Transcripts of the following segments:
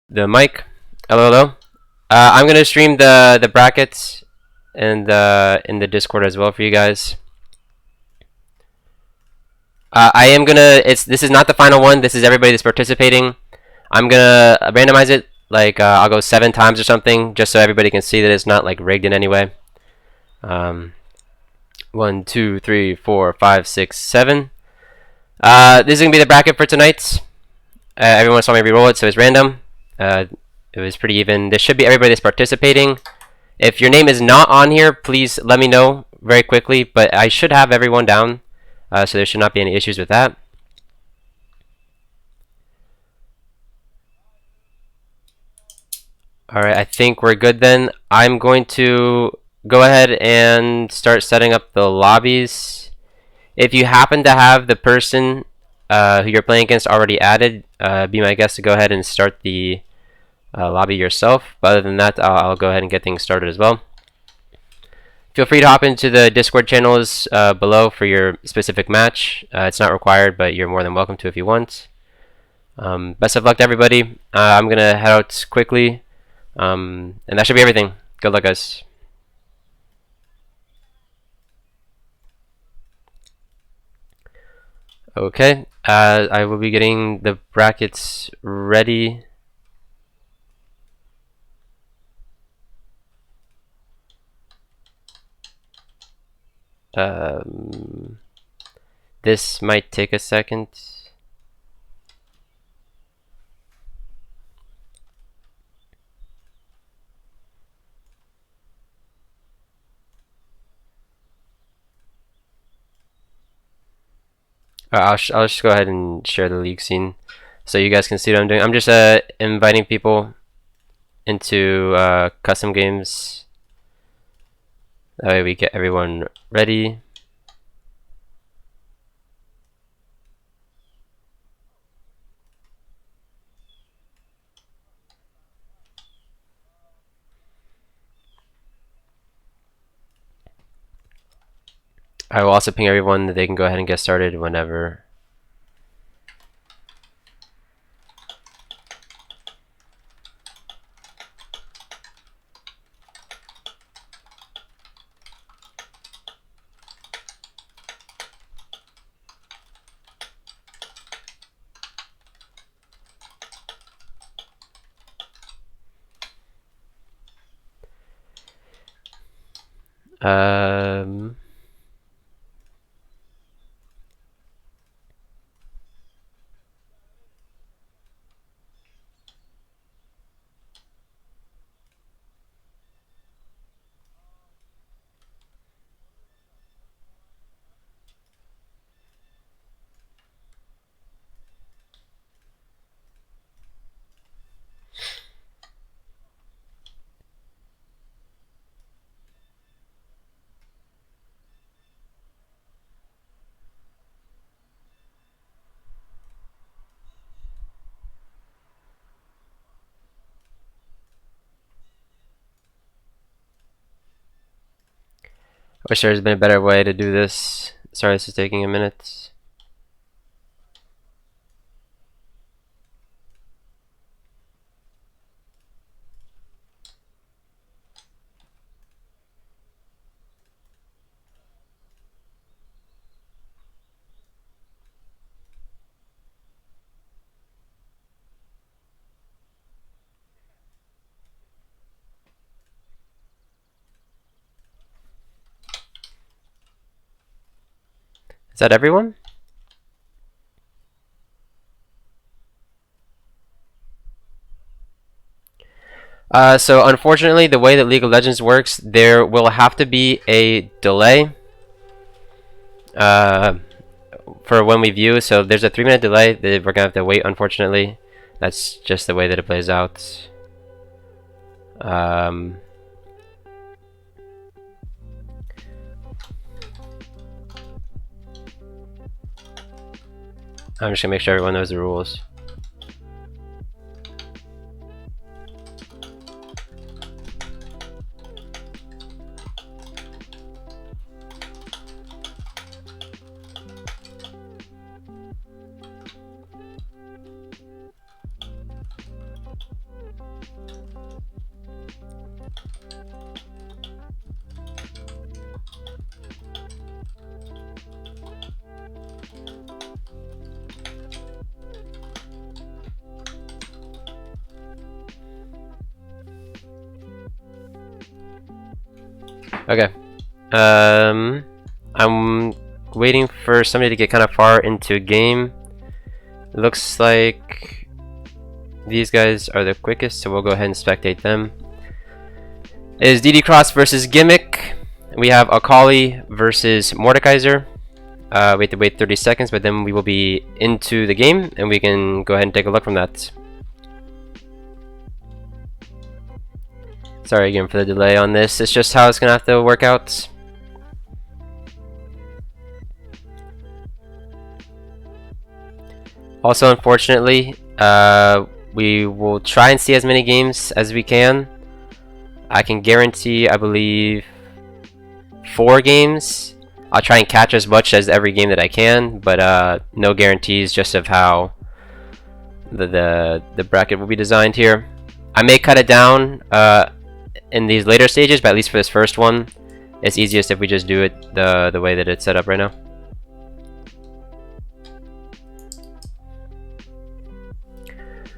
The mic. Hello, hello. I'm gonna stream the brackets and in the Discord as well for you guys. I am gonna. This is not the final one. This is everybody that's participating. I'm gonna randomize it. Like I'll go 7 times or something, just so everybody can see that it's not like rigged in any way. Um, 1, 2, 3, 4, 5, 6, 7. This is gonna be the bracket for tonight. Everyone saw me re-roll it, so it's random. It was pretty even. This should be everybody that's participating. If your name is not on here, please let me know very quickly. But I should have everyone down, so there should not be any issues with that. Alright, I think we're good then. I'm going to go ahead and start setting up the lobbies. If you happen to have the person who you're playing against already added, be my guest to go ahead and start the lobby yourself. But other than that, I'll go ahead and get things started as well. Feel free to hop into the Discord channels below for your specific match. It's not required, but you're more than welcome to if you want. Best of luck to everybody. I'm going to head out quickly. And that should be everything. Good luck, guys. Okay, I will be getting the brackets ready. This might take a second. I'll just go ahead and share the league scene so you guys can see what I'm doing. I'm just inviting people into custom games. That way we get everyone ready. I will also ping everyone that they can go ahead and get started whenever. Um, Wish there has been a better way to do this. Sorry, this is taking a minute. Is that everyone? So unfortunately, the way that League of Legends works, there will have to be a delay for when we view. So there's a 3-minute delay that we're gonna have to wait. Unfortunately, that's just the way that it plays out. I'm just gonna make sure everyone knows the rules. Okay. I'm waiting for somebody to get kind of far into a game. Looks like these guys are the quickest, so we'll go ahead and spectate them. It is DD Cross versus Gimmick. We have Akali versus Mordekaiser. We have to wait 30 seconds, but then we will be into the game, and we can go ahead and take a look from that. Sorry again for the delay on this. It's just how it's gonna have to work out. Also, unfortunately, we will try and see as many games as we can. I can guarantee, I believe, 4 games. I'll try and catch as much as every game that I can, but no guarantees just of how the bracket will be designed here. I may cut it down in these later stages, but at least for this first one, it's easiest if we just do it the way that it's set up right now.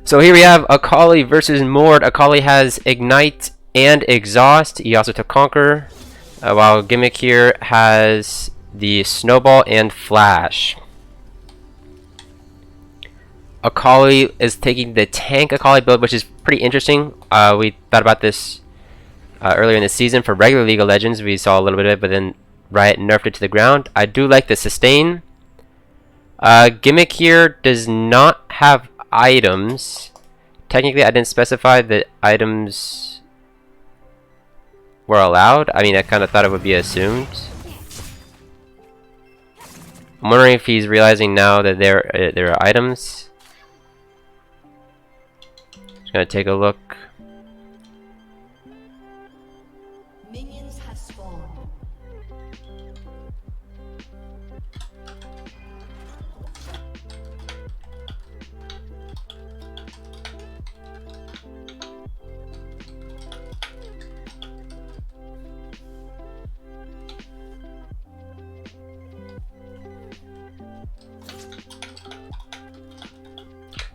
So here we have Akali versus Mord. Akali has Ignite and Exhaust. He also took Conquer, while Gimmick here has the Snowball and Flash. Akali is taking the tank Akali build, which is pretty interesting. We thought about this earlier in the season for regular League of Legends. We saw a little bit of it, but then Riot nerfed it to the ground. I do like the sustain. Gimmick here does not have items. Technically, I didn't specify that items were allowed. I mean, I kind of thought it would be assumed. I'm wondering if he's realizing now that there are items. Just gonna take a look.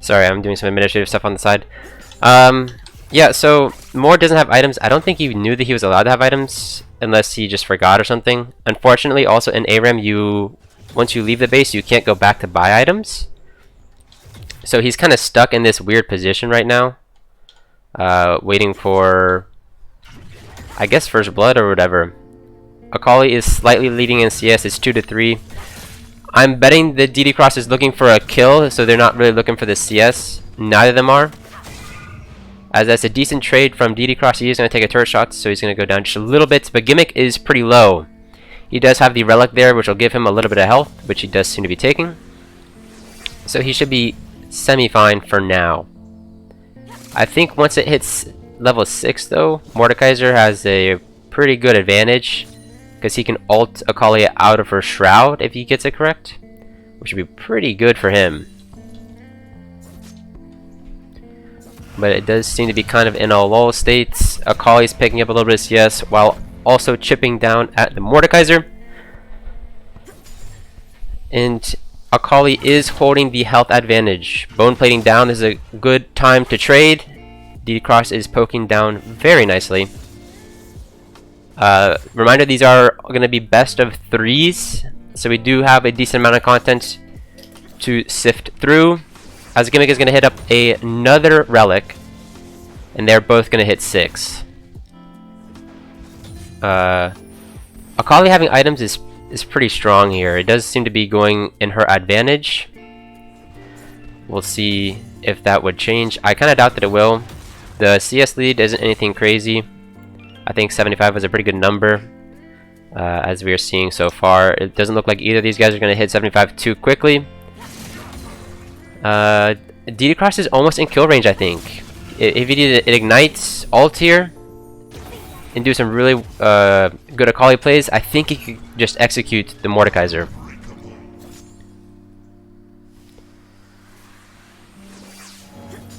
Sorry, I'm doing some administrative stuff on the side. Yeah, so Mord doesn't have items. I don't think he knew that he was allowed to have items unless he just forgot or something. Unfortunately, also in ARAM, once you leave the base, you can't go back to buy items. So he's kind of stuck in this weird position right now, waiting for, I guess, first blood or whatever. Akali is slightly leading in CS. It's 2-3. I'm betting that DD Cross is looking for a kill, so they're not really looking for the CS. Neither of them are. As that's a decent trade from DD Cross. He is going to take a turret shot, so he's going to go down just a little bit. But Gimmick is pretty low. He does have the relic there, which will give him a little bit of health, which he does seem to be taking. So he should be semi-fine for now. I think once it hits level 6, though, Mordekaiser has a pretty good advantage, because he can ult Akali out of her shroud if he gets it correct, which would be pretty good for him. But it does seem to be kind of in a lull state. Akali's picking up a little bit of CS while also chipping down at the Mordekaiser. And Akali is holding the health advantage. Bone plating down is a good time to trade. DD Cross is poking down very nicely. Reminder, these are going to be best of 3s, so we do have a decent amount of content to sift through. As Gimmick is going to hit up another relic, and they're both going to hit 6. Akali having items is pretty strong here. It does seem to be going in her advantage. We'll see if that would change. I kind of doubt that it will. The CS lead isn't anything crazy. I think 75 is a pretty good number, as we are seeing so far. It doesn't look like either of these guys are going to hit 75 too quickly. DD Cross is almost in kill range, I think. If he did an Ignite ult here and do some really good Akali plays, I think he could just execute the Mordekaiser.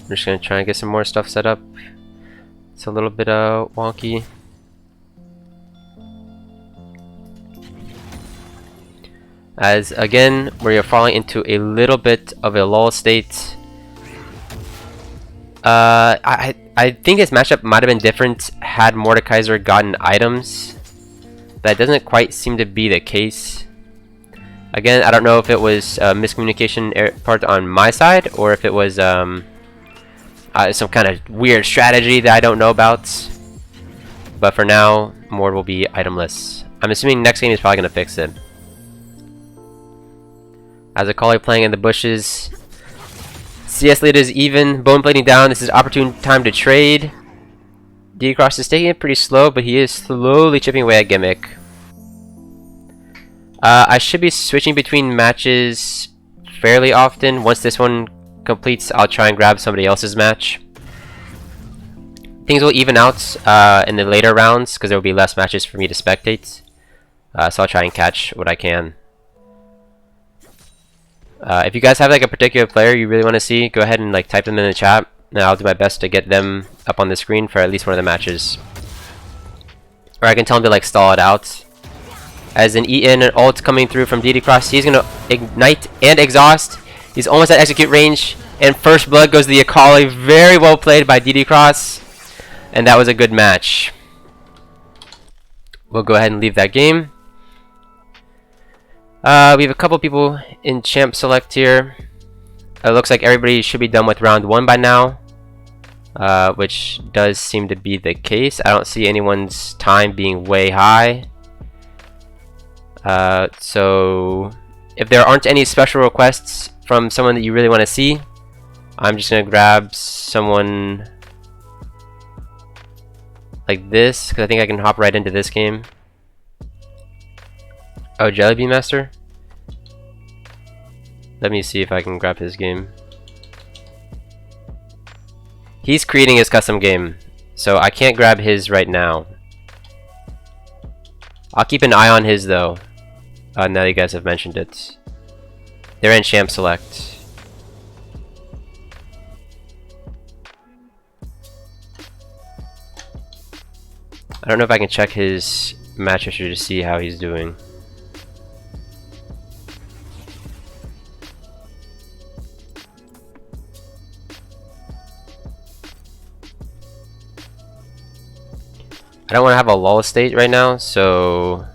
I'm just going to try and get some more stuff set up. It's a little bit wonky. As again, we are falling into a little bit of a lull state. I think this matchup might have been different had Mordekaiser gotten items. that doesn't quite seem to be the case. Again, I don't know if it was miscommunication part on my side, or if it was some kind of weird strategy that I don't know about. But for now, Mord will be itemless. I'm assuming next game is probably going to fix it. As Akali playing in the bushes. CS lead is even. Bone plating down. This is opportune time to trade. D-Cross is taking it pretty slow, but he is slowly chipping away at Gimmick. I should be switching between matches fairly often. Once this one completes, I'll try and grab somebody else's match. Things will even out in the later rounds because there will be less matches for me to spectate. So I'll try and catch what I can. If you guys have like a particular player you really want to see, go ahead and like type them in the chat, and I'll do my best to get them up on the screen for at least one of the matches. Or I can tell him to like stall it out. As an E-in and ult coming through from DD-Cross, he's gonna ignite and exhaust. He's almost at execute range, and first blood goes to the Akali. Very well played by DD-Cross, and that was a good match. We'll go ahead and leave that game. We have a couple people in champ select here. It looks like everybody should be done with round 1 by now, which does seem to be the case. I don't see anyone's time being way high. So if there aren't any special requests from someone that you really want to see, I'm just gonna grab someone like this, because I think I can hop right into this game. Oh, Jellybean Master? Let me see if I can grab his game. He's creating his custom game, so I can't grab his right now. I'll keep an eye on his though, now that you guys have mentioned it. They're in champ select. I don't know if I can check his match history to see how he's doing. I don't want to have a lull state right now, so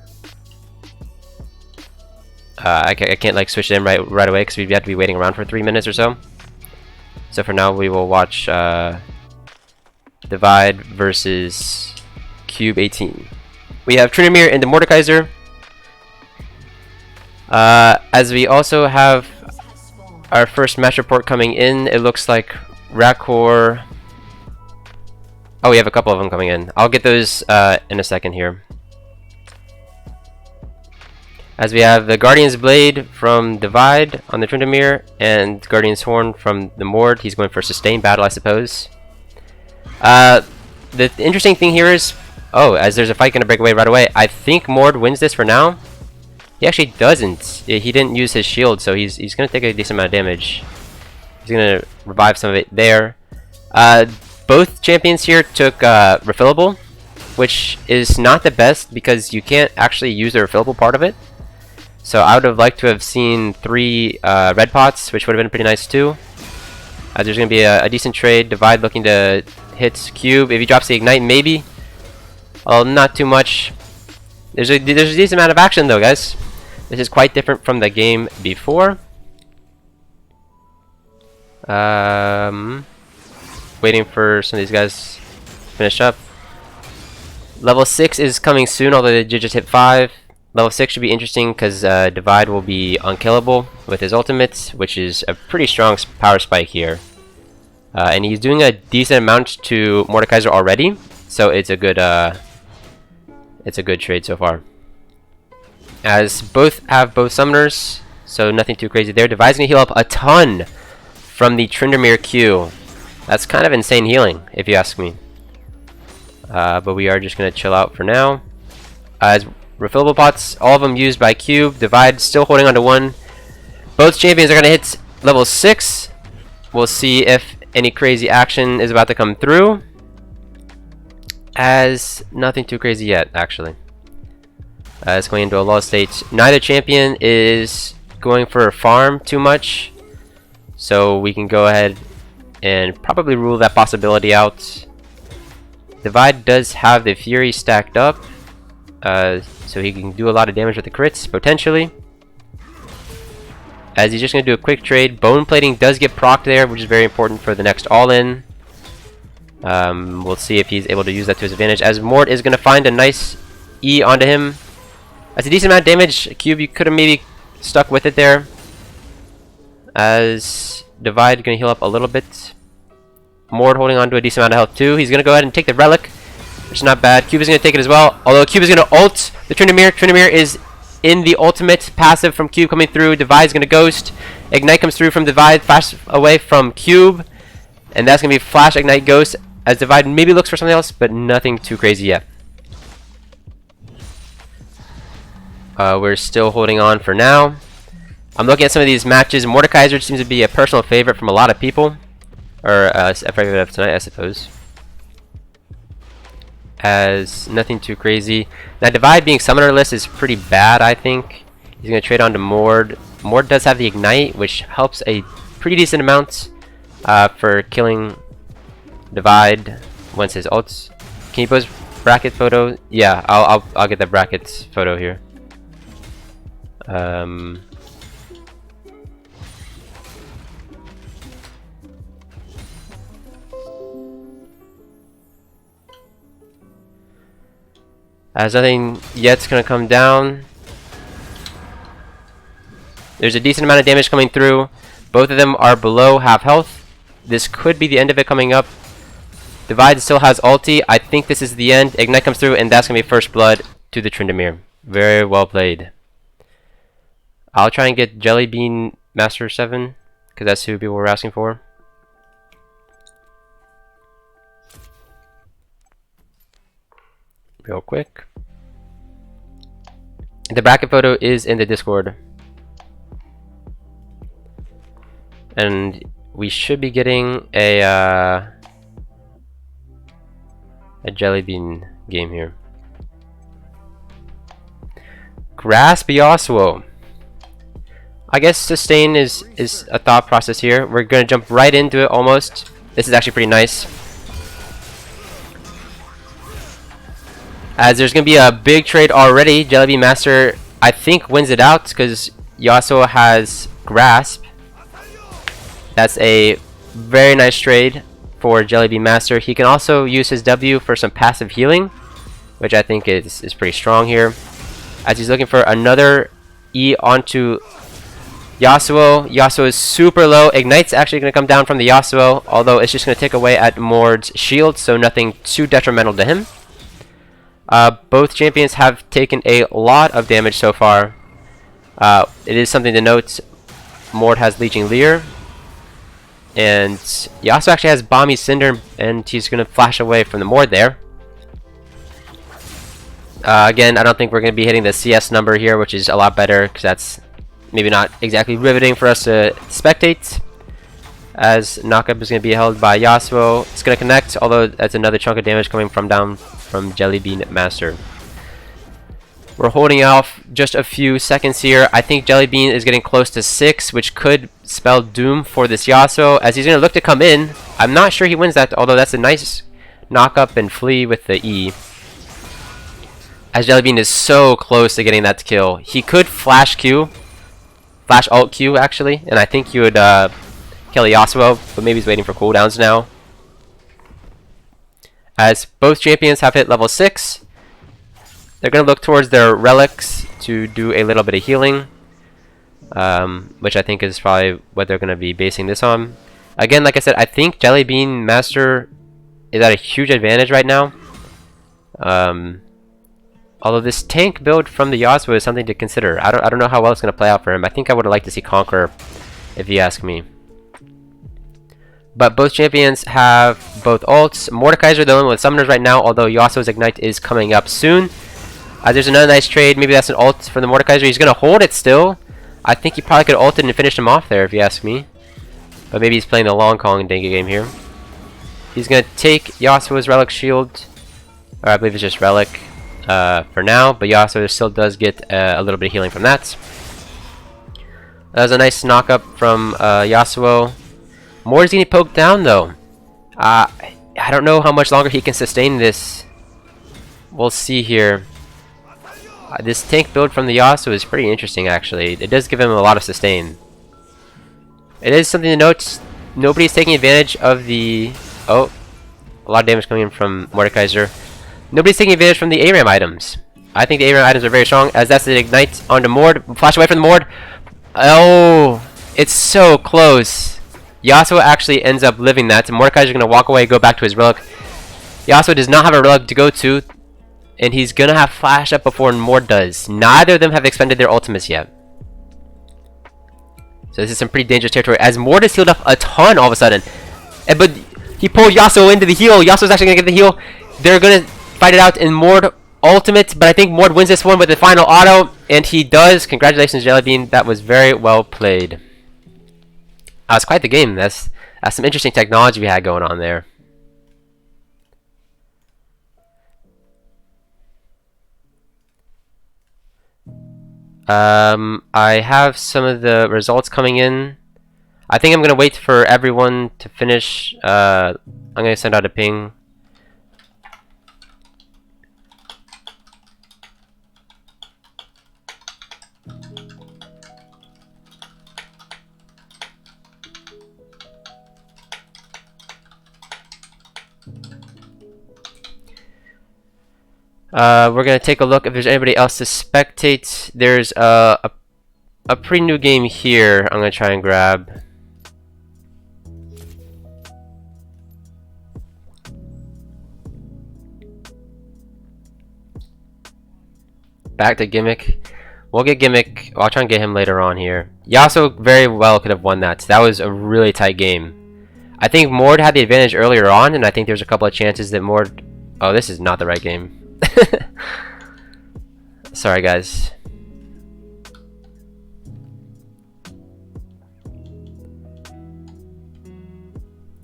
I can't like switch it in right away because we'd have to be waiting around for 3 minutes or so. So for now, we will watch Divide versus Cube 18. We have Tryndamere and the Mordekaiser. As we also have our first match report coming in, it looks like Rakor. Oh, we have a couple of them coming in. I'll get those in a second here. As we have the Guardian's Blade from Divide on the Tryndamere and Guardian's Horn from the Mord. He's going for a sustained battle, I suppose. The interesting thing here is, oh, as there's a fight going to break away right away, I think Mord wins this for now. He actually doesn't. He didn't use his shield, so he's going to take a decent amount of damage. He's going to revive some of it there. Both champions here took refillable, which is not the best because you can't actually use the refillable part of it. So I would have liked to have seen 3 red pots, which would have been pretty nice too. There's going to be a decent trade. Divide looking to hit Cube. If he drops the ignite, maybe. Oh, not too much. There's a decent amount of action though, guys. This is quite different from the game before. Waiting for some of these guys to finish up. Level 6 is coming soon, although they did just hit 5. Level 6 should be interesting because Divide will be unkillable with his ultimate, which is a pretty strong power spike here. And he's doing a decent amount to Mordekaiser already, so it's a good trade so far. As both have both summoners, so nothing too crazy there. Divide's gonna heal up a ton from the Tryndamere Q. That's kind of insane healing, if you ask me. But we are just gonna chill out for now. As refillable pots, all of them used by Cube. Divide still holding on to 1. Both champions are gonna hit level 6. We'll see if any crazy action is about to come through. As nothing too crazy yet, actually. It's going into a lull state. Neither champion is going for a farm too much, so we can go ahead and probably rule that possibility out. Divide does have the Fury stacked up, so he can do a lot of damage with the crits, potentially. As he's just going to do a quick trade. Bone Plating does get proc there, which is very important for the next all-in. We'll see if he's able to use that to his advantage, as Mort is going to find a nice E onto him. That's a decent amount of damage. Cube, you could have maybe stuck with it there. As Divide going to heal up a little bit. Mort holding on to a decent amount of health too. He's going to go ahead and take the Relic, which is not bad. Cube is going to take it as well, although Cube is going to ult the Tryndamere. Tryndamere is in the ultimate passive from Cube coming through. Divide is going to Ghost. Ignite comes through from Divide, fast away from Cube. And that's going to be Flash, Ignite, Ghost, as Divide maybe looks for something else, but nothing too crazy yet. We're still holding on for now. I'm looking at some of these matches. Mordekaiser seems to be a personal favorite from a lot of people. Or a favorite of tonight, I suppose. As nothing too crazy. Now, Divide being summonerless is pretty bad, I think. He's going to trade on to Mord. Mord does have the Ignite, which helps a pretty decent amount for killing Divide once his ults. Can you post bracket photo? Yeah, I'll get the brackets photo here. As nothing yet's gonna come down. There's a decent amount of damage coming through. Both of them are below half health. This could be the end of it coming up. Divide still has ulti. I think this is the end. Ignite comes through, and that's gonna be first blood to the Tryndamere. Very well played. I'll try and get Jellybean Master 7, because that's who people were asking for. Real quick. The bracket photo is in the Discord. And we should be getting a Jellybean game here. Grasp Yasuo. I guess sustain is a thought process here. We're gonna jump right into it almost. This is actually pretty nice. As there's gonna be a big trade already. Jellybean Master, I think, wins it out because Yasuo has Grasp. That's a very nice trade for Jellybean Master. He can also use his W for some passive healing, which I think is pretty strong here. As he's looking for another E onto Yasuo. Yasuo is super low. Ignite's actually going to come down from the Yasuo, although it's just going to take away at Mord's shield, so nothing too detrimental to him. Both champions have taken a lot of damage so far. It is something to note. Mord has Leeching Leer, and Yasuo actually has Balmy Cinder, and he's going to flash away from the Mord there. Again, I don't think we're going to be hitting the CS number here, which is a lot better, because that's maybe not exactly riveting for us to spectate. As knockup is going to be held by Yasuo. It's going to connect, although that's another chunk of damage coming from down from Jellybean Master. We're holding off just a few seconds here. I think Jellybean is getting close to 6, which could spell doom for this Yasuo, as he's going to look to come in. I'm not sure he wins that, although that's a nice knock-up and flee with the E. As Jellybean is so close to getting that kill. He could flash Q. Flash alt Q, actually, and I think he would kill Yasuo, but maybe he's waiting for cooldowns now. As both champions have hit level 6, they're going to look towards their relics to do a little bit of healing, which I think is probably what they're going to be basing this on. Again, like I said, I think Jellybean Master is at a huge advantage right now. Although this tank build from the Yasuo is something to consider. I don't know how well it's going to play out for him. I think I would have liked to see Conqueror, if you ask me. But both champions have both ults. Mordekaiser the only one with summoners right now, although Yasuo's Ignite is coming up soon. There's another nice trade. Maybe that's an ult for the Mordekaiser. He's going to hold it still. I think he probably could have ulted and finished him off there, if you ask me. But maybe he's playing the long Kong Dengue game here. He's going to take Yasuo's Relic Shield. Or I believe it's just Relic for now. But Yasuo still does get a little bit of healing from that. That was a nice knock-up from Yasuo. Mord's getting poked down, though. I don't know how much longer he can sustain this. We'll see here. This tank build from the Yasuo is pretty interesting, actually. It does give him a lot of sustain. It is something to note. Nobody's taking advantage of the... Oh, a lot of damage coming in from Mordekaiser. Nobody's taking advantage from the ARAM items. I think the ARAM items are very strong, as that's the Ignite onto Mord. Flash away from the Mord. Oh, it's so close. Yasuo actually ends up living that. And Mordekaiser is going to walk away, go back to his Relic. Yasuo does not have a Relic to go to, and he's going to have Flash up before Mord does. Neither of them have expended their ultimates yet. So this is some pretty dangerous territory, as Mord is healed up a ton all of a sudden. But he pulled Yasuo into the heal. Yasuo's actually going to get the heal. They're going to fight it out in Mord ultimate, but I think Mord wins this one with the final auto, and he does. Congratulations, Jellybean. That was very well played. That's quite the game. That's some interesting technology we had going on there. I have some of the results coming in. I think I'm going to wait for everyone to finish. I'm going to send out a ping. We're going to take a look if there's anybody else to spectate. There's a pretty new game here I'm going to try and grab. Back to Gimmick. We'll get Gimmick. I'll try and get him later on here. Yasuo very well could have won that. That was a really tight game. I think Mord had the advantage earlier on, and I think there's a couple of chances that Mord... Oh, this is not the right game. Sorry, guys.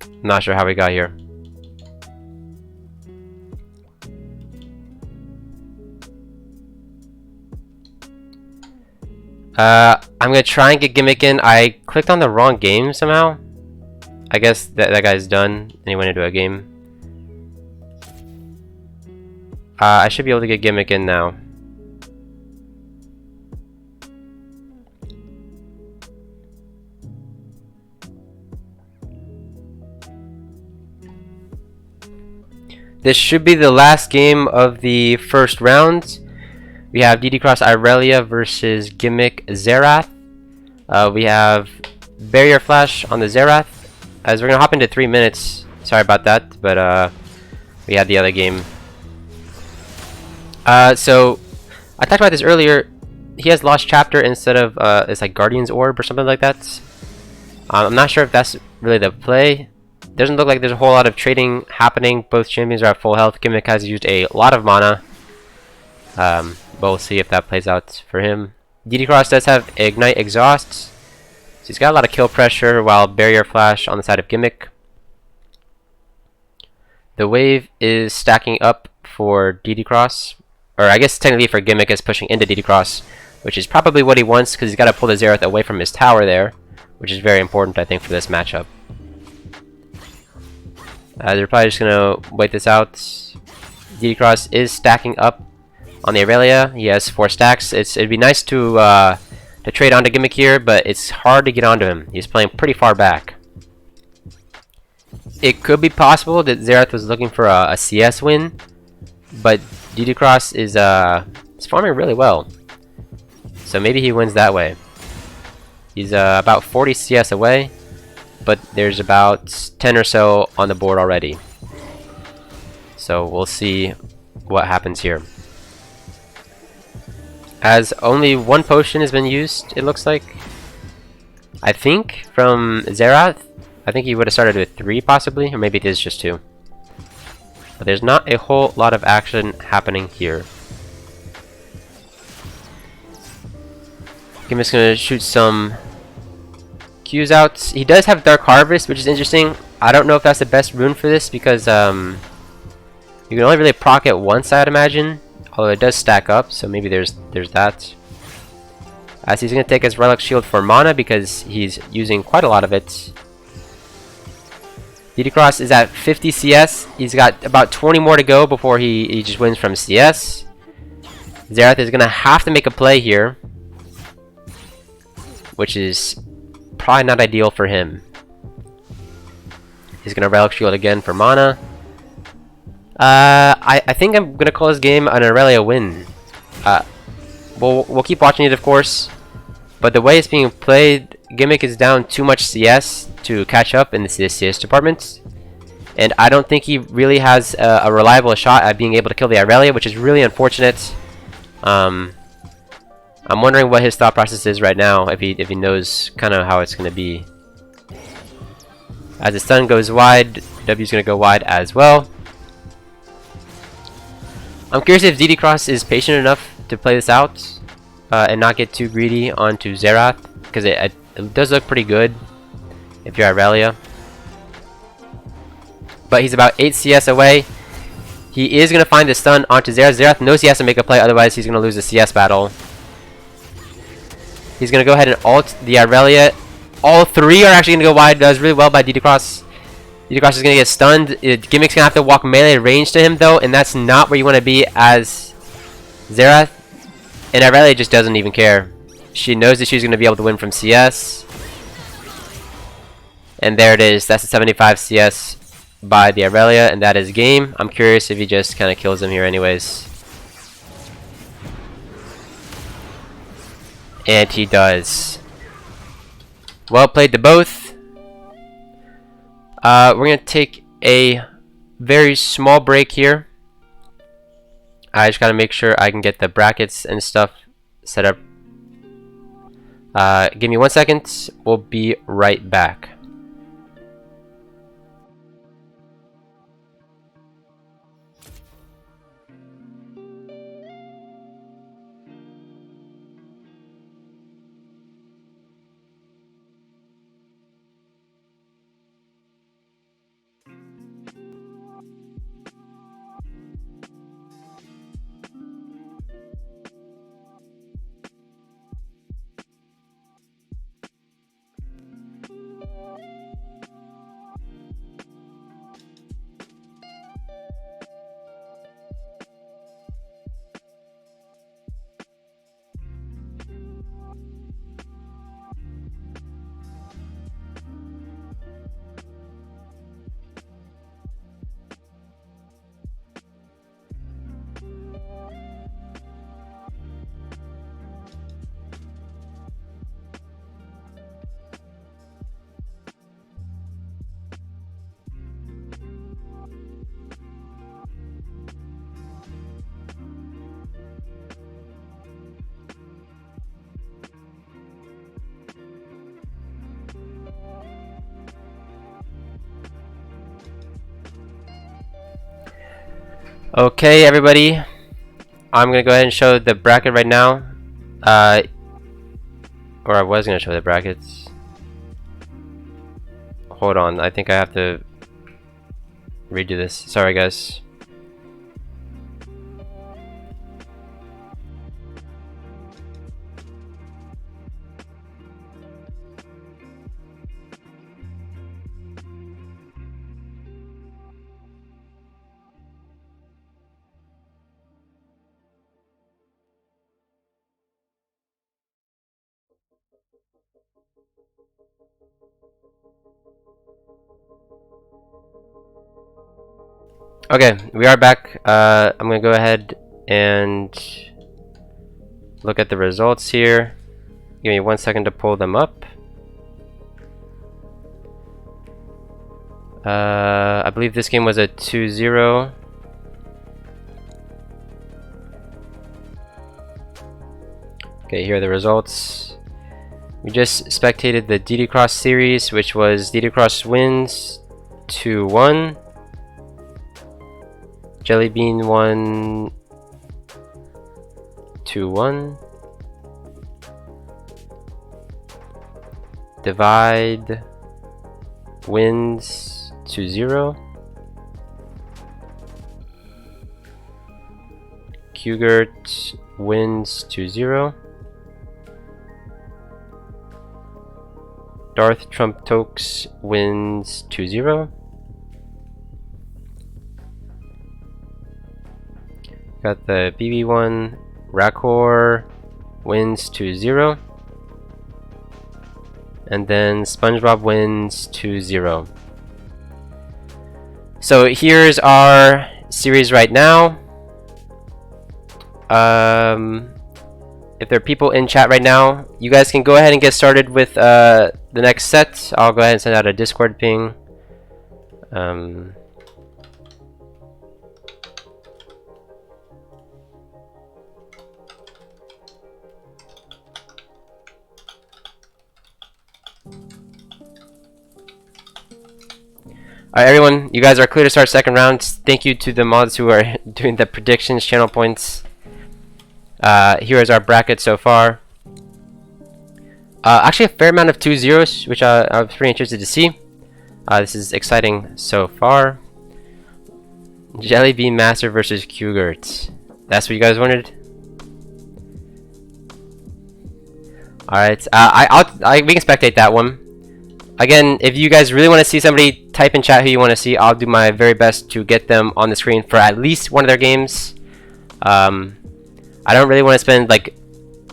I'm not sure how we got here. I'm gonna try and get Gimmick in. I clicked on the wrong game somehow. I guess that guy's done and he went into a game. I should be able to get Gimmick in now. This should be the last game of the first round. We have DD Cross Irelia versus Gimmick Xerath. We have Barrier Flash on the Xerath. As we're gonna hop into 3 minutes. Sorry about that, but we had the other game. So I talked about this earlier. He has Lost Chapter instead of it's like Guardian's Orb or something like that. I'm not sure if that's really the play. Doesn't look like there's a whole lot of trading happening. Both champions are at full health. Gimmick has used a lot of mana. But we'll see if that plays out for him. DD Cross does have Ignite Exhaust, so he's got a lot of kill pressure, while Barrier Flash on the side of Gimmick. The wave is stacking up for DD Cross, or I guess technically for Gimmick is pushing into DD Cross, which is probably what he wants because he's got to pull the Xerath away from his tower there, which is very important I think for this matchup. They're probably just gonna wait this out. DD Cross is stacking up on the Irelia. He has 4 stacks. It'd be nice to trade onto Gimmick here, but it's hard to get onto him. He's playing pretty far back. It could be possible that Xerath was looking for a CS win, but DD Cross is farming really well. So maybe he wins that way. He's about 40 CS away, but there's about 10 or so on the board already. So we'll see what happens here. As only 1 potion has been used, it looks like. I think from Xerath, I think he would have started with 3 possibly, or maybe it is just 2. But there's not a whole lot of action happening here. Gimmick's gonna shoot some Qs out. He does have Dark Harvest, which is interesting. I don't know if that's the best rune for this because you can only really proc it once, I'd imagine. Although it does stack up, so maybe there's that. As he's gonna take his Relic Shield for mana because he's using quite a lot of it. DD Cross is at 50 CS. He's got about 20 more to go before he just wins from CS. Xerath is gonna have to make a play here, which is probably not ideal for him. He's gonna Relic Shield again for mana. I think I'm gonna call this game an Aurelia win. We'll keep watching it, of course, but the way it's being played, Gimmick is down too much CS to catch up in the CS department, and I don't think he really has a reliable shot at being able to kill the Aurelia, which is really unfortunate. I'm wondering what his thought process is right now, if he knows kind of how it's gonna be. As the stun goes wide, W's gonna go wide as well. I'm curious if DD Cross is patient enough to play this out and not get too greedy onto Xerath, because it does look pretty good if you're Aurelia. But he's about 8 CS away. He is going to find the stun onto Xerath. Xerath knows he has to make a play, otherwise he's going to lose the CS battle. He's going to go ahead and ult the Aurelia. All three are actually going to go wide. Does really well by DD Cross. DD Cross is going to get stunned. Gimmick's going to have to walk melee range to him, though, and that's not where you want to be as Xerath. And Aurelia just doesn't even care. She knows that she's going to be able to win from CS. And there it is. That's a 75 CS by the Aurelia, and that is game. I'm curious if he just kind of kills him here anyways. And he does. Well played to both. We're going to take a very small break here. I just got to make sure I can get the brackets and stuff set up. Give me 1 second. We'll be right back. Okay, everybody, I'm gonna go ahead and show the bracket right now. Or I was gonna show the brackets. Hold on, I think I have to redo this. Sorry, guys. Okay, we are back. I'm gonna go ahead and look at the results here. Give me 1 second to pull them up. I believe this game was a 2-0. Okay, here are the results. We just spectated the DD Cross series, which was DD Cross wins 2-1. Jellybean won 2-1. Divide wins 2-0. Kugert wins 2-0. Darth Trump Tokes wins 2-0. Got the BB one Rakor wins 2-0. And then SpongeBob wins 2-0. So here's our series right now. If there are people in chat right now, you guys can go ahead and get started with the next set. I'll go ahead and send out a Discord ping. Alright, everyone, you guys are clear to start second round. Thank you to the mods who are doing the predictions, channel points. Here is our bracket so far. Actually, a fair amount of 2-0s, which I was pretty interested to see. This is exciting so far. Jelly Bean Master versus Qgurt. That's what you guys wanted? Alright, we can spectate that one. Again, if you guys really want to see somebody, type in chat who you want to see. I'll do my very best to get them on the screen for at least one of their games. I don't really want to spend like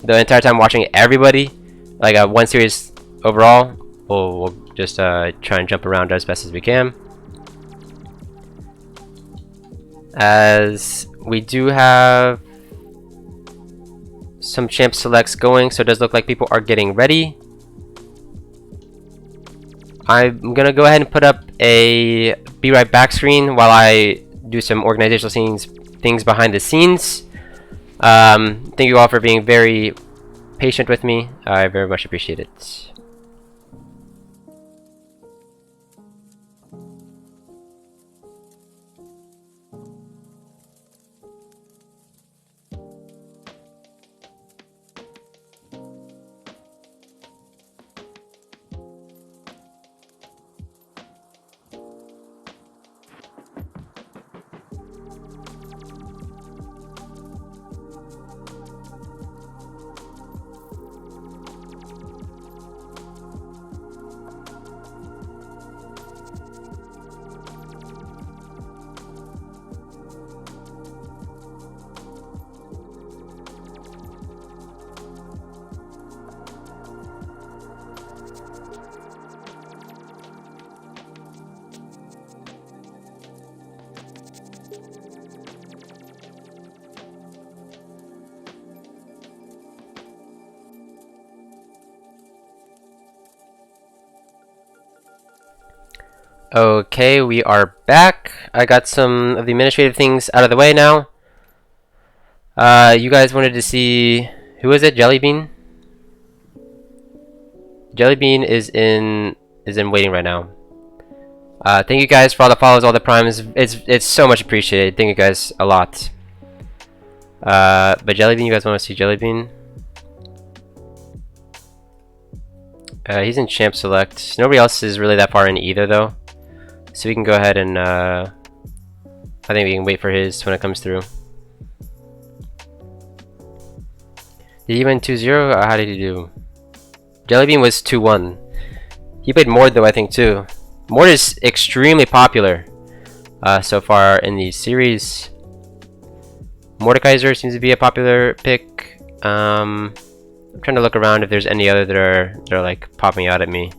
the entire time watching everybody, like one series overall. We'll just try and jump around as best as we can. As we do have some champ selects going, so it does look like people are getting ready. I'm gonna go ahead and put up a be right back screen while I do some organizational things behind the scenes. Thank you all for being very patient with me. I very much appreciate it. Okay, we are back. I got some of the administrative things out of the way now. You guys wanted to see, who is it? Jellybean? Jellybean is in waiting right now. Thank you guys for all the follows, all the primes. It's so much appreciated. Thank you guys a lot. But Jellybean, you guys want to see Jellybean? He's in champ select. Nobody else is really that far in either though. So we can go ahead and I think we can wait for his when it comes through. Did he win 2-0? How did he do? Jellybean was 2-1. He played Mord though, I think too. Mord is extremely popular so far in the series. Mordekaiser seems to be a popular pick. I'm trying to look around if there's any other that are like popping out at me.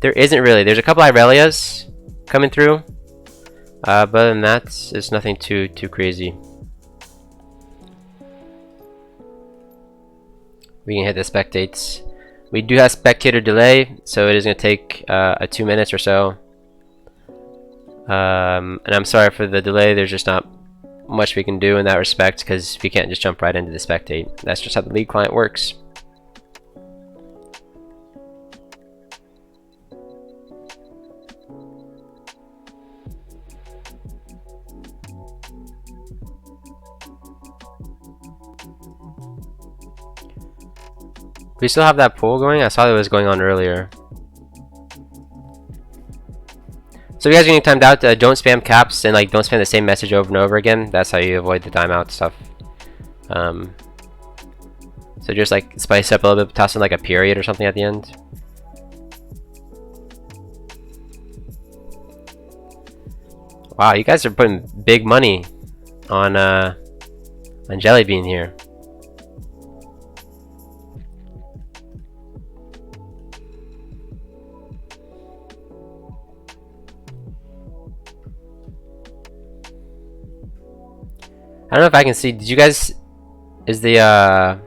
There isn't really. There's a couple Irelias coming through. But other than that, it's nothing too crazy. We can hit the spectates. We do have spectator delay, so it is going to take 2 minutes or so. And I'm sorry for the delay. There's just not much we can do in that respect because we can't just jump right into the spectate. That's just how the league client works. We still have that poll going? I saw that it was going on earlier. So if you guys are getting timed out, don't spam caps and like don't spam the same message over and over again. That's how you avoid the timeout stuff. So just like spice up a little bit, toss in like a period or something at the end. Wow, you guys are putting big money on Jellybean here. I don't know if I can see. Did you guys? Is the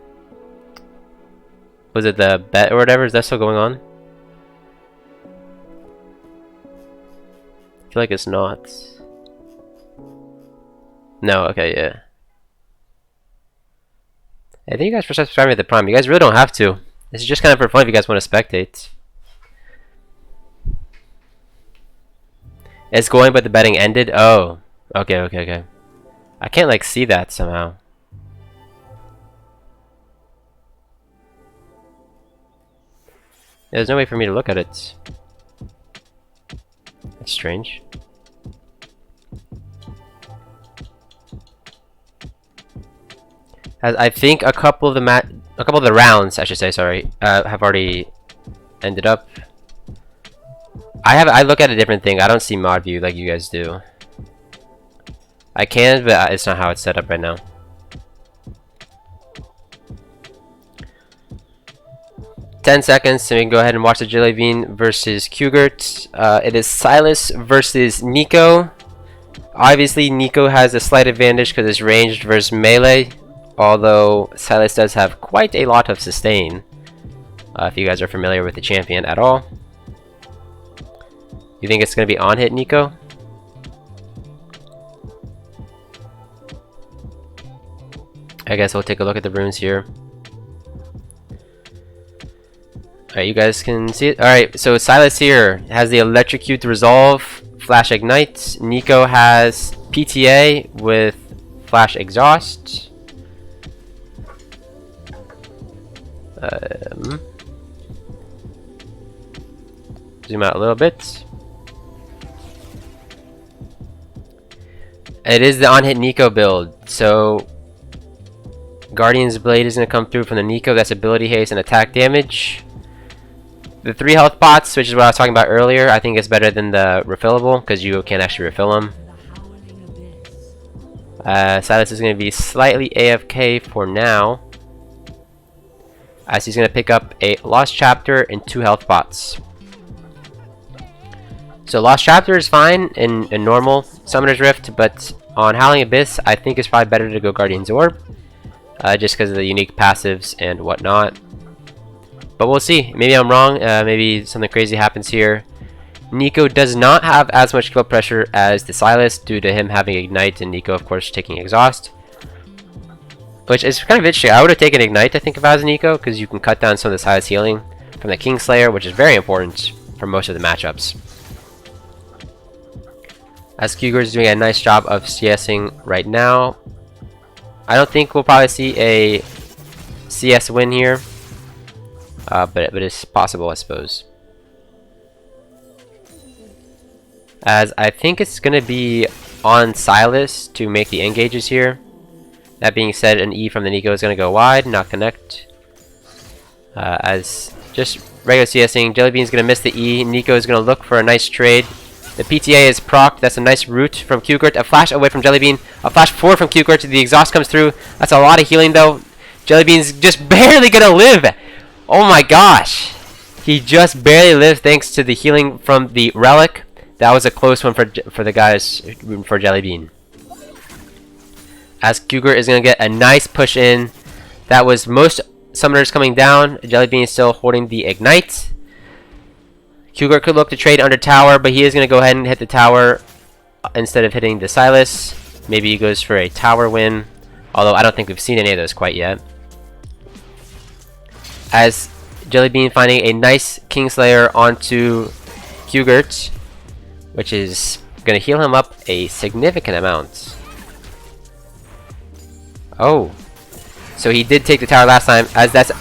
was it the bet or whatever? Is that still going on? I feel like it's not. No. Okay. Yeah. I think you guys for subscribing to the Prime. You guys really don't have to. This is just kind of for fun if you guys want to spectate. It's going, but the betting ended. Oh. Okay. Okay. Okay. I can't like see that somehow. There's no way for me to look at it. That's strange. As I think a couple of the rounds, I should say, sorry, have already ended up. I look at a different thing. I don't see mod view like you guys do. I can, but it's not how it's set up right now. Ten seconds, so we can go ahead and watch the Jellybean versus Qgurt. It is Sylas versus Neeko. Obviously, Neeko has a slight advantage because it's ranged versus melee, although Sylas does have quite a lot of sustain. If you guys are familiar with the champion at all. You think it's going to be on hit, Neeko? I guess we'll take a look at the runes here. Alright, you guys can see it. Alright, so Sylas here has the Electrocute Resolve, Flash Ignite. Neeko has PTA with Flash Exhaust. Zoom out a little bit. It is the on-hit Neeko build, so Guardian's Blade is going to come through from the Neeko. That's ability haste and attack damage. The 3 health pots, which is what I was talking about earlier, I think is better than the refillable because you can't actually refill them. Sylas is going to be slightly AFK for now, as he's going to pick up a Lost Chapter and 2 health pots. So Lost Chapter is fine in normal Summoner's Rift, but on Howling Abyss, I think it's probably better to go Guardian's Orb, just because of the unique passives and whatnot. But we'll see. Maybe I'm wrong. Maybe something crazy happens here. Neeko does not have as much kill pressure as the Sylas due to him having Ignite and Neeko, of course, taking Exhaust. Which is kind of interesting. I would have taken Ignite, I think, if I was Neeko, because you can cut down some of the Sylas healing from the Kingslayer, which is very important for most of the matchups. As Qgurt is doing a nice job of CSing right now. I don't think we'll probably see a CS win here. But it's possible, I suppose. As I think it's going to be on Sylas to make the engages here. That being said, an E from the Neeko is going to go wide, not connect. As just regular CSing, Jellybean is going to miss the E. Neeko is going to look for a nice trade. The PTA is procced. That's a nice root from Qgurt. A flash away from Jellybean. A flash 4 from Qgurt. The exhaust comes through. That's a lot of healing, though. Jellybean's just barely going to live. Oh my gosh. He just barely lived thanks to the healing from the relic. That was a close one for the guys rooting for Jellybean. As Qgurt is going to get a nice push in. That was most summoners coming down. Jellybean is still holding the Ignite. Qgurt could look to trade under tower, but he is going to go ahead and hit the tower instead of hitting the Sylas. Maybe he goes for a tower win, although I don't think we've seen any of those quite yet. As Jellybean finding a nice Kingslayer onto Qgurt, which is going to heal him up a significant amount. Oh, so he did take the tower last time, as that's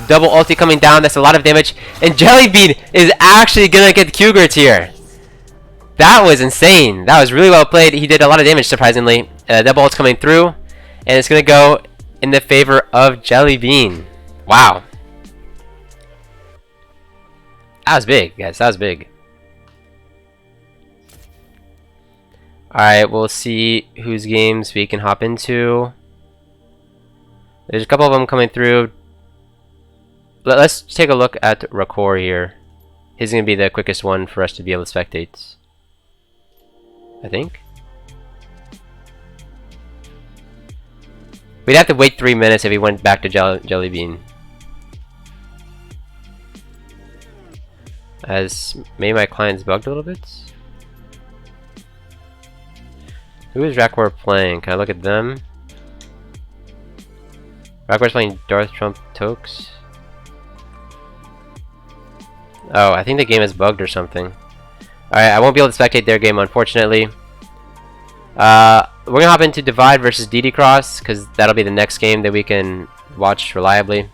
double ulti coming down. That's a lot of damage, and Jellybean is actually gonna get Qgurt here. That was insane. That was really well played. He did a lot of damage, surprisingly. Double ult's coming through, and it's gonna go in the favor of Jellybean. Wow, that was big, guys. That was big. Alright, we'll see whose games we can hop into. There's a couple of them coming through. Let's take a look at Rakor here. He's going to be the quickest one for us to be able to spectate, I think. We'd have to wait 3 minutes if he went back to Jellybean. As maybe my client's bugged a little bit. Who is Rakor playing? Can I look at them? Rakor's playing Darth Trump Tokes. Oh, I think the game is bugged or something. Alright, I won't be able to spectate their game, unfortunately. We're gonna hop into Divide versus DD Cross, because that'll be the next game that we can watch reliably.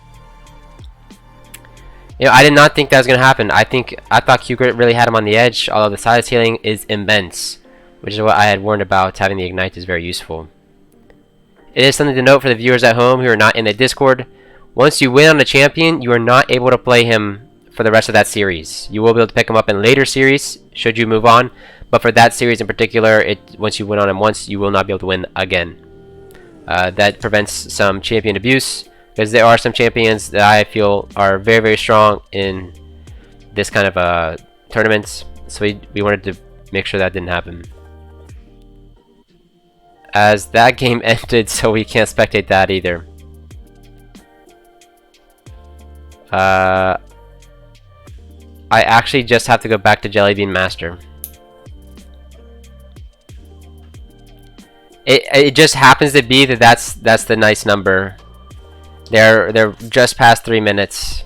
You know, I did not think that was gonna happen. I thought Q-Grit really had him on the edge, although the size healing is immense, which is what I had warned about. Having the Ignite is very useful. It is something to note for the viewers at home who are not in the Discord. Once you win on a champion, you are not able to play him for the rest of that series. You will be able to pick him up in later series, should you move on. But for that series in particular, once you win on him once, you will not be able to win again. That prevents some champion abuse, because there are some champions that I feel are very, very strong in this kind of tournaments. So we wanted to make sure that didn't happen. As that game ended, so we can't spectate that either. I actually just have to go back to Jellybean Master. It just happens to be that that's the nice number. They're just past 3 minutes.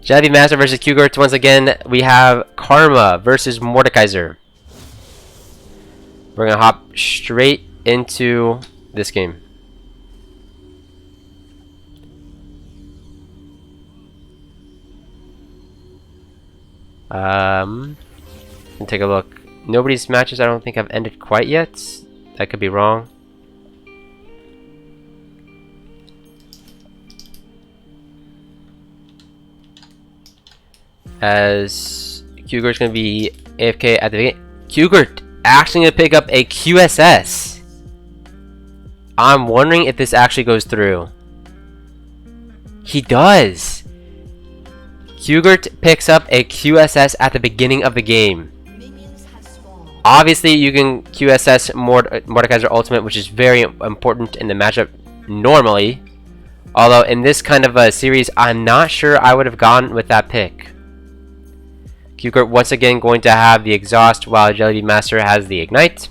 Jellybean Master versus Q-Gurt. Once again, we have Karma versus Mordekaiser. We're gonna hop straight into this game. And take a look. Nobody's matches I don't think have ended quite yet. That could be wrong. As Q-Gurt's gonna be AFK at the beginning. Q-Gurt actually gonna pick up a QSS. I'm wondering if this actually goes through. He does. Q-Gurt picks up a QSS at the beginning of the game. Obviously, you can QSS Mordekaiser Ultimate, which is very important in the matchup normally. Although, in this kind of a series, I'm not sure I would have gone with that pick. Q-Gurt once again going to have the Exhaust, while Jellybean Master has the Ignite.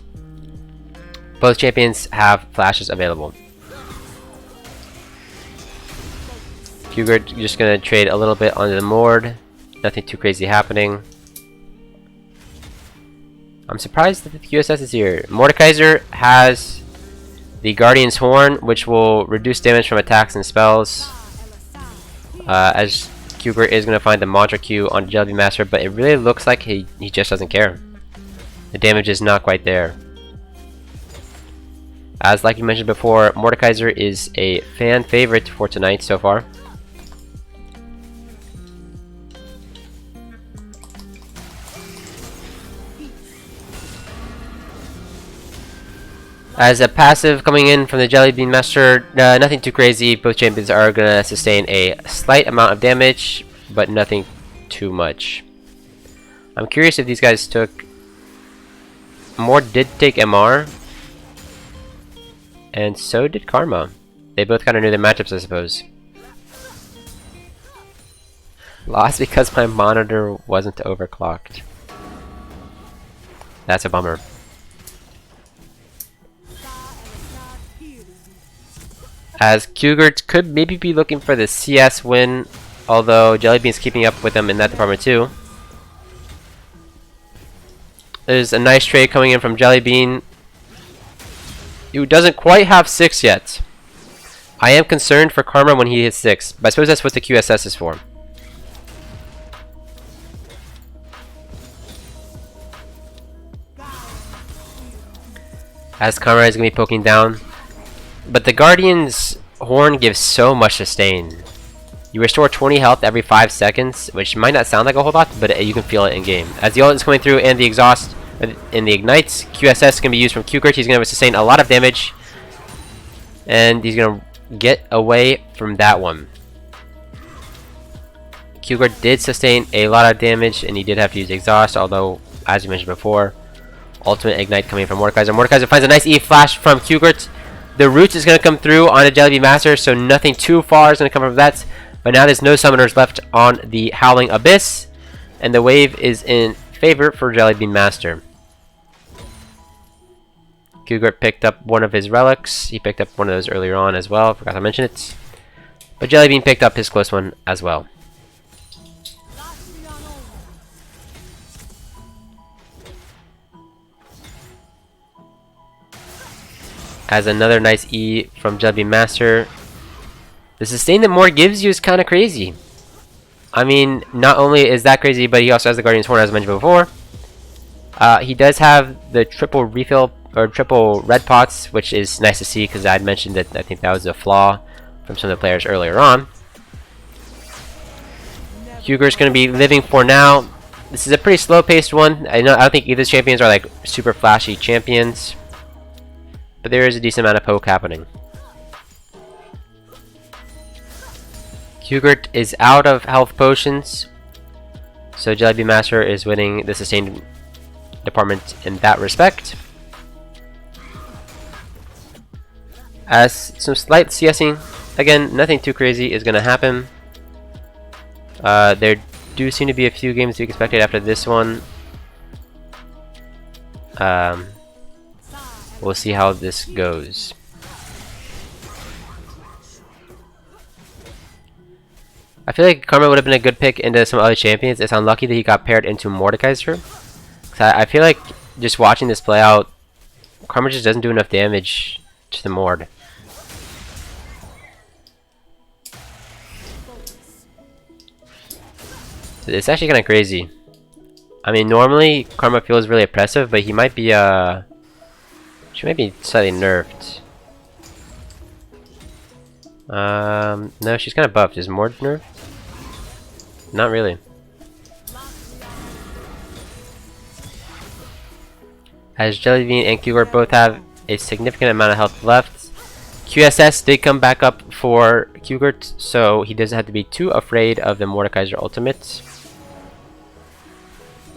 Both champions have flashes available. Q-Gurt just going to trade a little bit onto the Mord. Nothing too crazy happening. I'm surprised that the QSS is here. Mordekaiser has the Guardian's Horn, which will reduce damage from attacks and spells. As Q-Gurt is going to find the Mantra Q on Jellybean Master, but it really looks like he just doesn't care. The damage is not quite there. As like you mentioned before, Mordekaiser is a fan favorite for tonight so far. As a passive coming in from the Jellybean Master, nothing too crazy. Both champions are going to sustain a slight amount of damage, but nothing too much. I'm curious if these guys took... Mord did take MR, and so did Karma. They both kind of knew their matchups, I suppose. Lost because my monitor wasn't overclocked. That's a bummer. As Q-Gurt could maybe be looking for the CS win, although Jellybean's keeping up with them in that department too. There's a nice trade coming in from Jellybean, who doesn't quite have 6 yet. I am concerned for Karma when he hits 6, but I suppose that's what the QSS is for. As Karma is going to be poking down. But the Guardian's Horn gives so much sustain. You restore 20 health every 5 seconds, which might not sound like a whole lot, but you can feel it in game. As the ult is coming through and the exhaust and the ignites, QSS can be used from Q-Gurt. He's going to sustain a lot of damage, and he's going to get away from that one. Q-Gurt did sustain a lot of damage, and he did have to use exhaust, although, as you mentioned before, ultimate ignite coming from Mordekaiser. Mordekaiser finds a nice E flash from Q-Gurt. The roots is going to come through on a Jellybean Master, so nothing too far is going to come from that. But now there's no summoners left on the Howling Abyss, and the wave is in favor for Jellybean Master. Q-Gurt picked up one of his relics. He picked up one of those earlier on as well. Forgot to mention it. But Jellybean picked up his close one as well. As another nice E from Jellybean Master. The sustain that Mord gives you is kind of crazy. I mean, not only is that crazy, but he also has the Guardian's Horn, as I mentioned before. He does have the triple refill, or triple red pots, which is nice to see, because I had mentioned that I think that was a flaw from some of the players earlier on. Q-Gurt's going to be living for now. This is a pretty slow-paced one. I don't think either champions are like super flashy champions, but there is a decent amount of poke happening. Q-Gurt is out of health potions, so Jellybean Master is winning the sustain department in that respect. As some slight CSing, again, nothing too crazy is going to happen. There do seem to be a few games to be expected after this one. We'll see how this goes. I feel like Karma would have been a good pick into some other champions. It's unlucky that he got paired into Mordekaiser. I feel like just watching this play out, Karma just doesn't do enough damage to the Mord. It's actually kind of crazy. I mean, normally Karma feels really oppressive, but he might be she might be slightly nerfed. No, she's kind of buffed. Is Mord nerfed? Not really. As Jellybean and Q-Gurt both have a significant amount of health left, QSS did come back up for Q-Gurt, so he doesn't have to be too afraid of the Mordekaiser ultimate.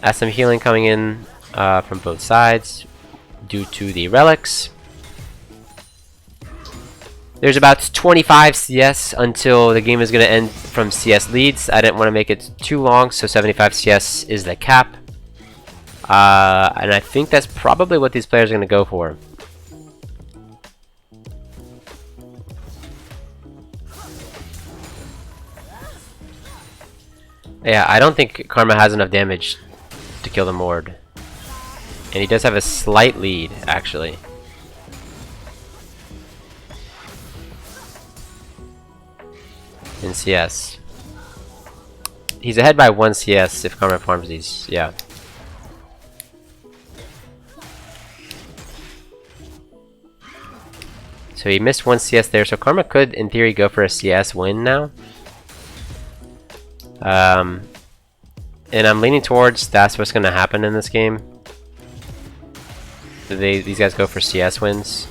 As some healing coming in from both sides due to the relics. There's about 25 CS until the game is going to end from CS leads. I didn't want to make it too long, so 75 CS is the cap. And I think that's probably what these players are going to go for. Yeah, I don't think Karma has enough damage to kill the Mord. And he does have a slight lead, actually. In CS. He's ahead by 1 CS if Karma farms these, yeah. So he missed 1 CS there, so Karma could, in theory, go for a CS win now. And I'm leaning towards that's what's going to happen in this game. These guys go for CS wins.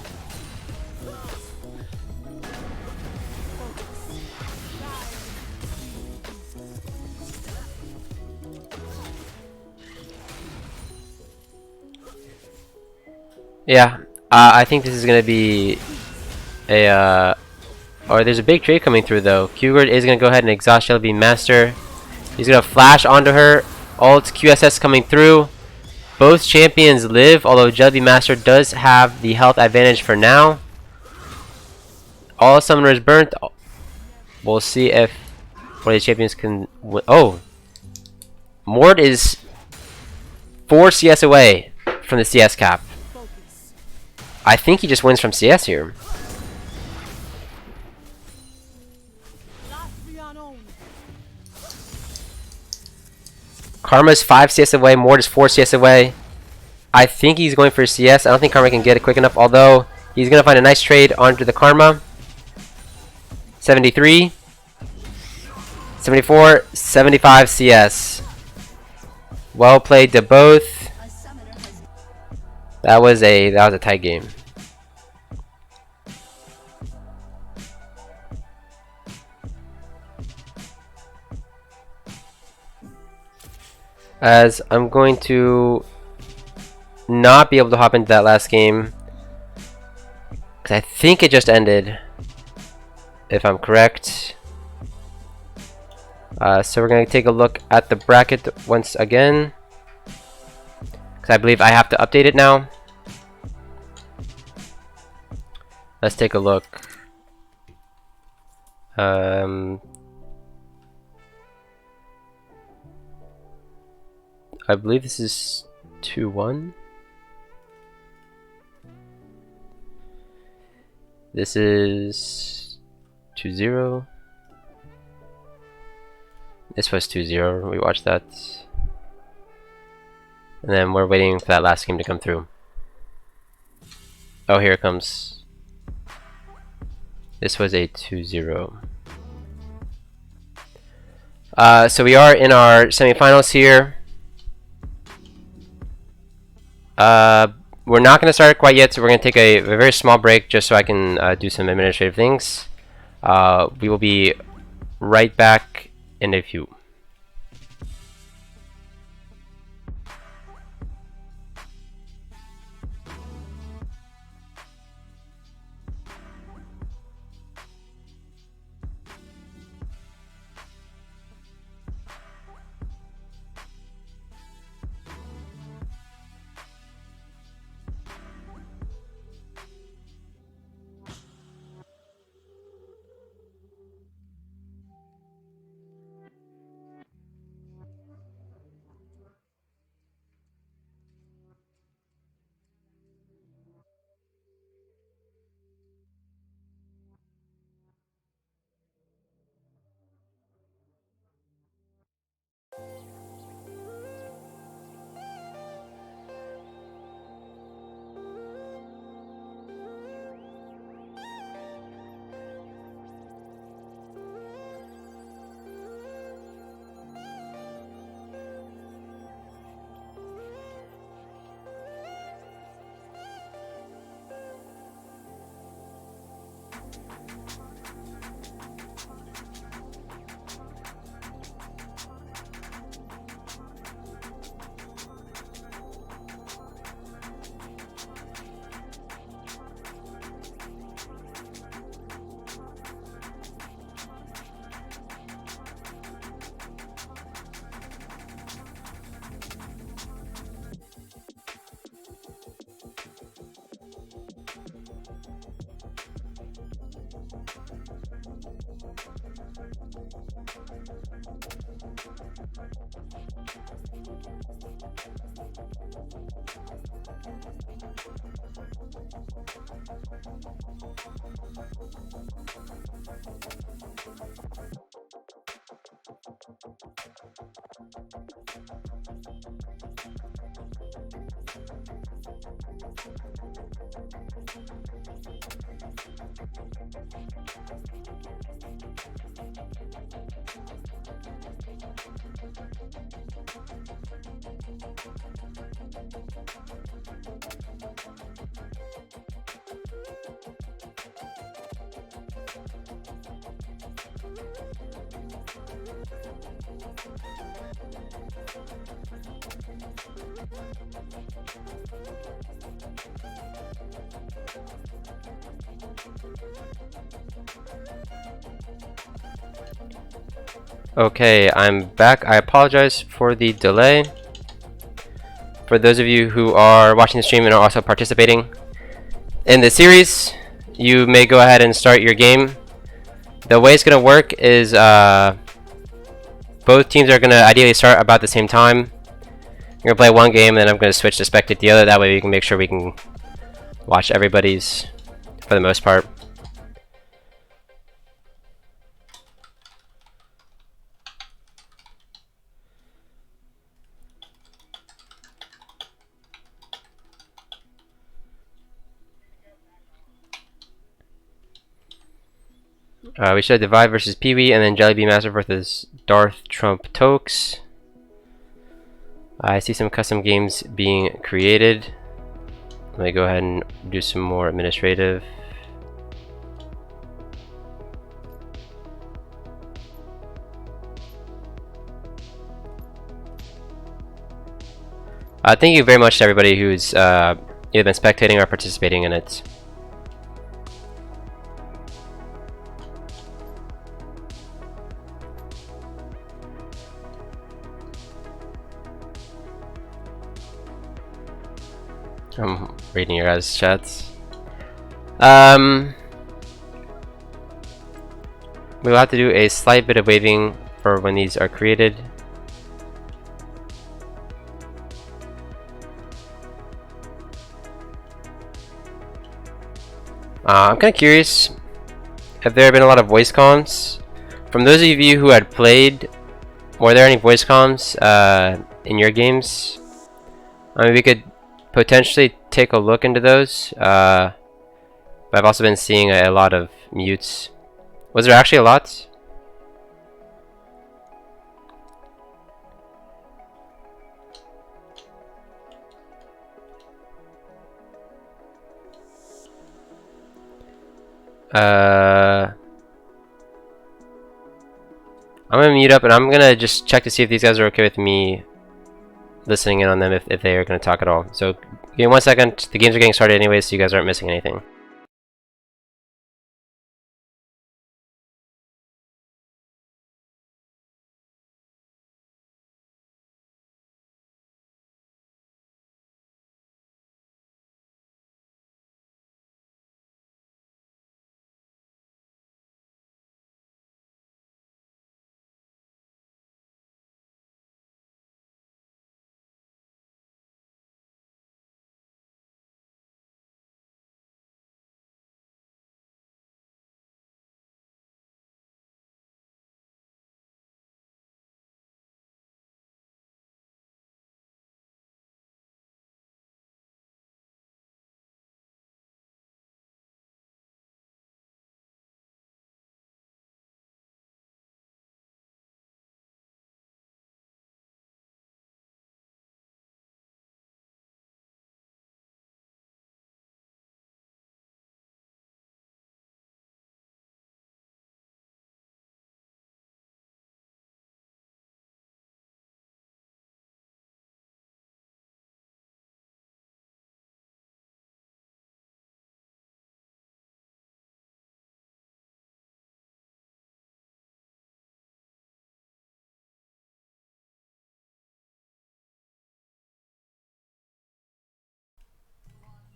Yeah, I think this is going to be a or there's a big trade coming through though. Q-Gurt is going to go ahead and exhaust Jellybean Master. He's going to flash onto her. Ult QSS coming through. Both champions live, although Jellybean Master does have the health advantage for now. All summoners burnt. We'll see if one of the champions can win. Oh! Mord is 4 CS away from the CS cap. I think he just wins from CS here. Karma's 5 CS away, Mord is 4 CS away. I think he's going for CS. I don't think Karma can get it quick enough, although he's going to find a nice trade onto the Karma. 73. 74-75 CS. Well played to both. That was a tight game. As I'm going to not be able to hop into that last game because I think it just ended, if I'm correct. So we're going to take a look at the bracket once again, because I believe I have to update it now. Let's take a look. I believe this is 2-1. This is 2-0. This was 2-0. We watched that. And then we're waiting for that last game to come through. Oh, here it comes. This was a 2-0. So we are in our semifinals here. We're not going to start quite yet, so we're going to take a very small break just so I can do some administrative things. We will be right back in a few. Okay, I'm back. I apologize for the delay. For those of you who are watching the stream and are also participating in the series, you may go ahead and start your game. The way it's going to work is both teams are going to ideally start about the same time. You're going to play one game, and then I'm going to switch to spectate the other. That way we can make sure we can watch everybody's for the most part. We should have Divide versus Pee-wee, and then Jellybean Master versus Darth Trump Tokes. I see some custom games being created. Let me go ahead and do some more administrative. Thank you very much to everybody who's either been spectating or participating in it. I'm reading your guys' chats. We'll have to do a slight bit of waving for when these are created. I'm kind of curious if there have been a lot of voice comms. From those of you who had played, were there any voice comms in your games? I mean, we could potentially take a look into those. But I've also been seeing a lot of mutes. Was there actually a lot? I'm gonna mute up and I'm gonna just check to see if these guys are okay with me listening in on them if they are gonna talk at all. So give me 1 second. The games are getting started anyways, so you guys aren't missing anything.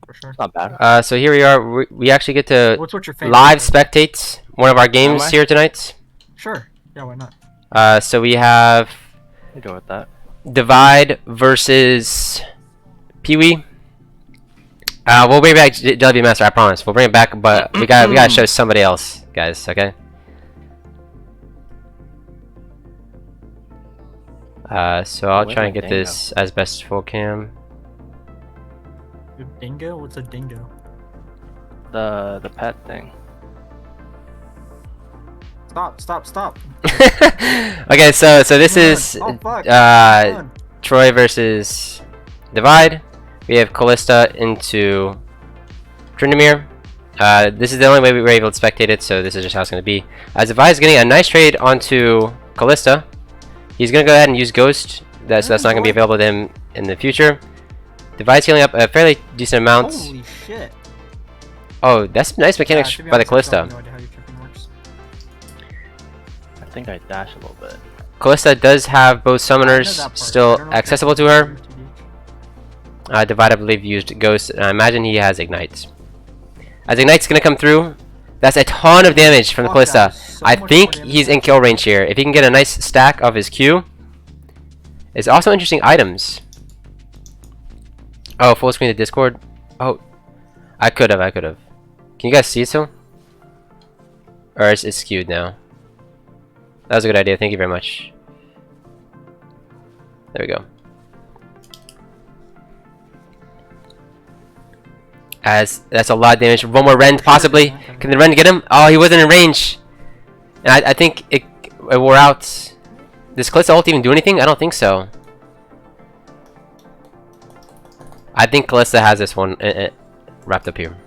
For sure. Not bad. So here we are. We actually get to What's your favorite? live spectate one of our games Am I? here tonight. Sure. Yeah, why not? So we have I go with that. Divide versus Pee-wee. We'll bring back Jellybean Master, I promise. We'll bring it back, but we gotta show somebody else, guys. Okay. So I'll Where's try and my get dingo? this as best full cam. A dingo? What's a dingo? The pet thing. Stop. Okay, so this is Oh, fuck. Troy versus Divide. We have Callista into Tryndamere. This is the only way we were able to spectate it, so this is just how it's going to be. As Divide is getting a nice trade onto Callista. He's going to go ahead and use Ghost. So that's not going to be available to him in the future. Divide's healing up a fairly decent amount. Holy shit. Oh, that's nice mechanics to be by the honest, I Callista. have no idea how your tripping works. I think I dash a little bit. Callista does have both I know summoners that part, but I still don't know if accessible it's to her. TBH. Divide, I believe, used Ghost, and I imagine he has Ignite. As Ignite's gonna come through, that's a ton of damage from the Fuck, Callista. that is so I much think more he's damage. in kill range here. If he can get a nice stack of his Q. It's also interesting items. Oh, full screen of Discord. Oh, I could have. Can you guys see it still? Or is it skewed now? That was a good idea. Thank you very much. There we go. As that's a lot of damage. One more Rend possibly. Can the Rend get him? Oh, he wasn't in range. And I think it wore out. Does Kalista ult even do anything? I don't think so. I think Kalista has this one wrapped up here.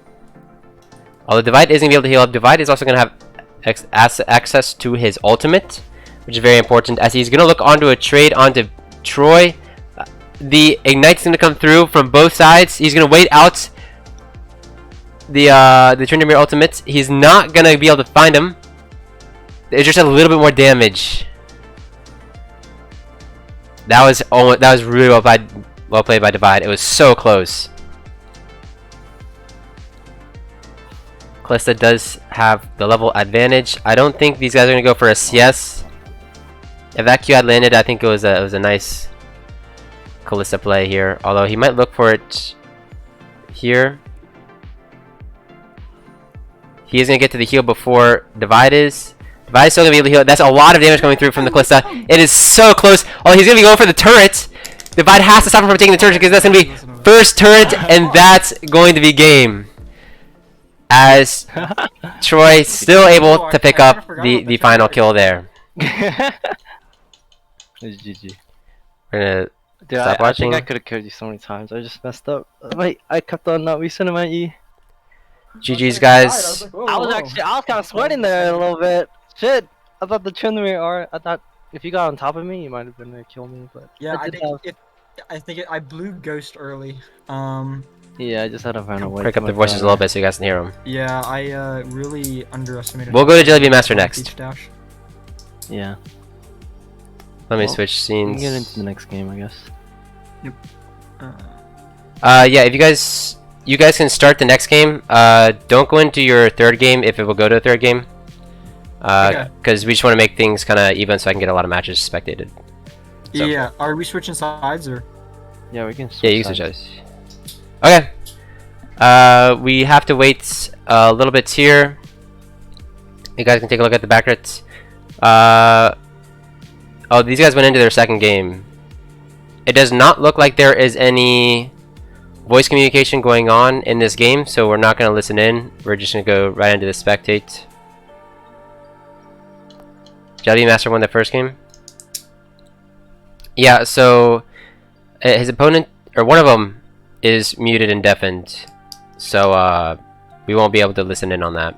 Although Divide isn't going to be able to heal up, Divide is also going to have access to his ultimate, which is very important, as he's going to look onto a trade onto Troy. The Ignite's going to come through from both sides. He's going to wait out the Tryndamere ultimate. He's not going to be able to find him. There's just a little bit more damage. That was really well played by Divide. It was so close. Kalista does have the level advantage. I don't think these guys are gonna go for a CS. If that Q had landed, I think it was a nice Kalista play here. Although he might look for it here. He is gonna get to the heal before Divide is. Divide is still gonna be able to heal. That's a lot of damage coming through from the Kalista. It is so close. Oh, he's gonna be going for the turret. Divide has to stop him from taking the turret because that's gonna be first turret, and that's going to be game. As Troy still able to pick up the final kill there. GG. We're gonna Dude, stop I watching. think I could have killed you so many times. I just messed up. Wait, I kept on not resending my E. GG's guys. I was kind of sweating there a little bit. Shit, I thought the Tryndamere I thought if you got on top of me, you might have been able to kill me. But Yeah, I think I blew Ghost early. Yeah, I just had to find a way. Break up the voices a little bit so you guys can hear them. Yeah, I really underestimated. We'll go to Jellybean Master next. Peach Dash. Yeah. Let me Well, switch We scenes. can get into the next game, I guess. Yeah, if you guys can start the next game. Don't go into your third game if it will go to a third game. Because we just want to make things kind of even so I can get a lot of matches spectated. So- Yeah, are we switching sides or? Yeah, we can. Yeah, you can switch switch sides. Okay. We have to wait a little bit here. You guys can take a look at the backrits. Oh, these guys went into their second game. It does not look like there is any voice communication going on in this game, so we're not going to listen in. We're just going to go right into the spectate. Jelly Master won the first game. Yeah, so his opponent, or one of them, is muted and deafened. So we won't be able to listen in on that.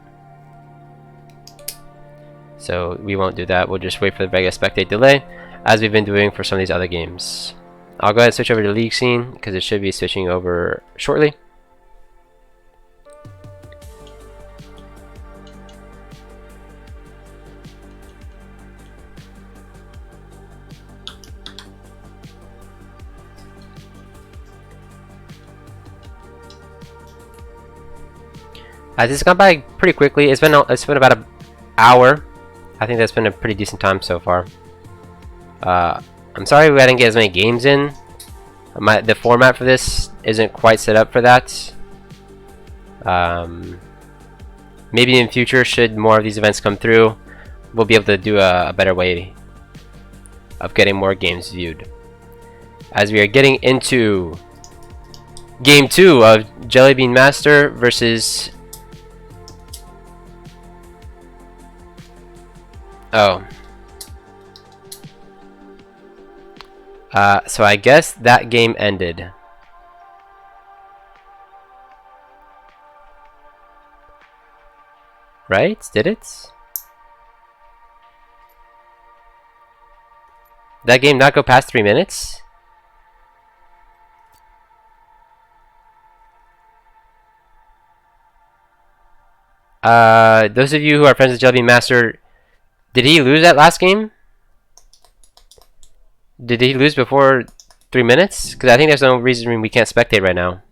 So we won't do that. We'll just wait for the regular spectate delay, as we've been doing for some of these other games. I'll go ahead and switch over to League Scene, because it should be switching over shortly. This has gone by pretty quickly. It's been about an hour. I think that's been a pretty decent time so far. I'm sorry we didn't get as many games in. The format for this isn't quite set up for that. Maybe in future, should more of these events come through, we'll be able to do a better way of getting more games viewed. As we are getting into Game 2 of Jellybean Master versus... Oh. So I guess that game ended. Right? Did it? That game not go past 3 minutes? Those of you who are friends with Jellybean Master, did he lose that last game? Did he lose before 3 minutes? Because I think there's no reason we can't spectate right now.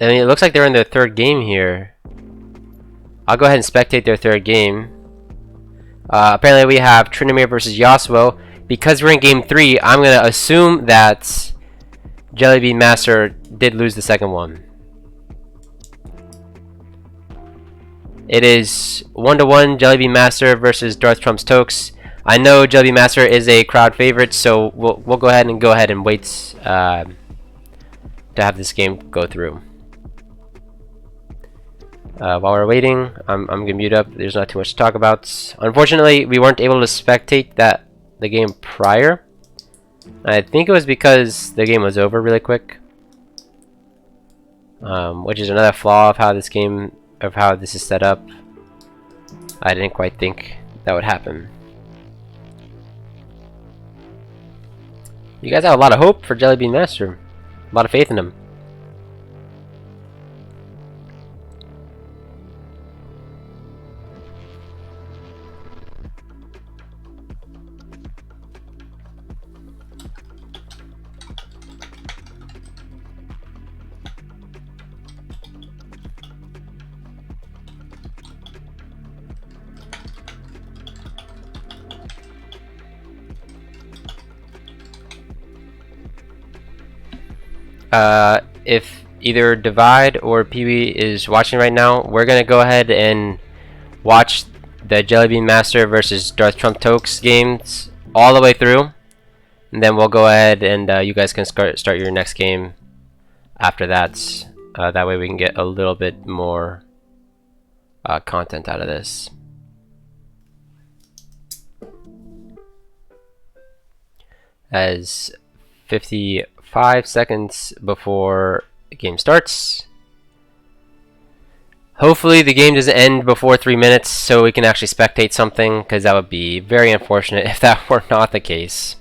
I mean, it looks like they're in their third game here. I'll go ahead and spectate their third game. Apparently we have Tryndamere versus Yasuo. Because we're in game 3, I'm going to assume that Jellybean Master did lose the second one. It is 1-1 Jellybean Master versus Darth Trump's Tokes. I know Jellybean Master is a crowd favorite, so we'll go ahead and wait to have this game go through. While we're waiting, I'm gonna mute up. There's not too much to talk about. Unfortunately, we weren't able to spectate the game prior. I think it was because the game was over really quick, which is another flaw of how this is set up. I didn't quite think that would happen. You guys have a lot of hope for Jellybean Master. A lot of faith in him. If either Divide or Pee-wee is watching right now, we're gonna go ahead and watch the Jellybean Master versus Darth Trump Tokes games all the way through, and then we'll go ahead and you guys can start your next game after that. That way we can get a little bit more content out of this. As 55 seconds before the game starts. Hopefully the game doesn't end before 3 minutes so we can actually spectate something, because that would be very unfortunate if that were not the case.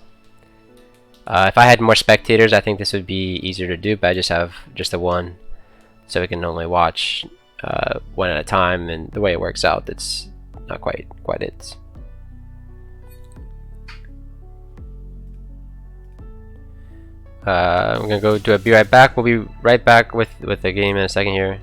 If I had more spectators, I think this would be easier to do, but I just have just the one, so we can only watch one at a time, and the way it works out, it's not quite it. I'm gonna go do a be right back. We'll be right back with the game in a second here.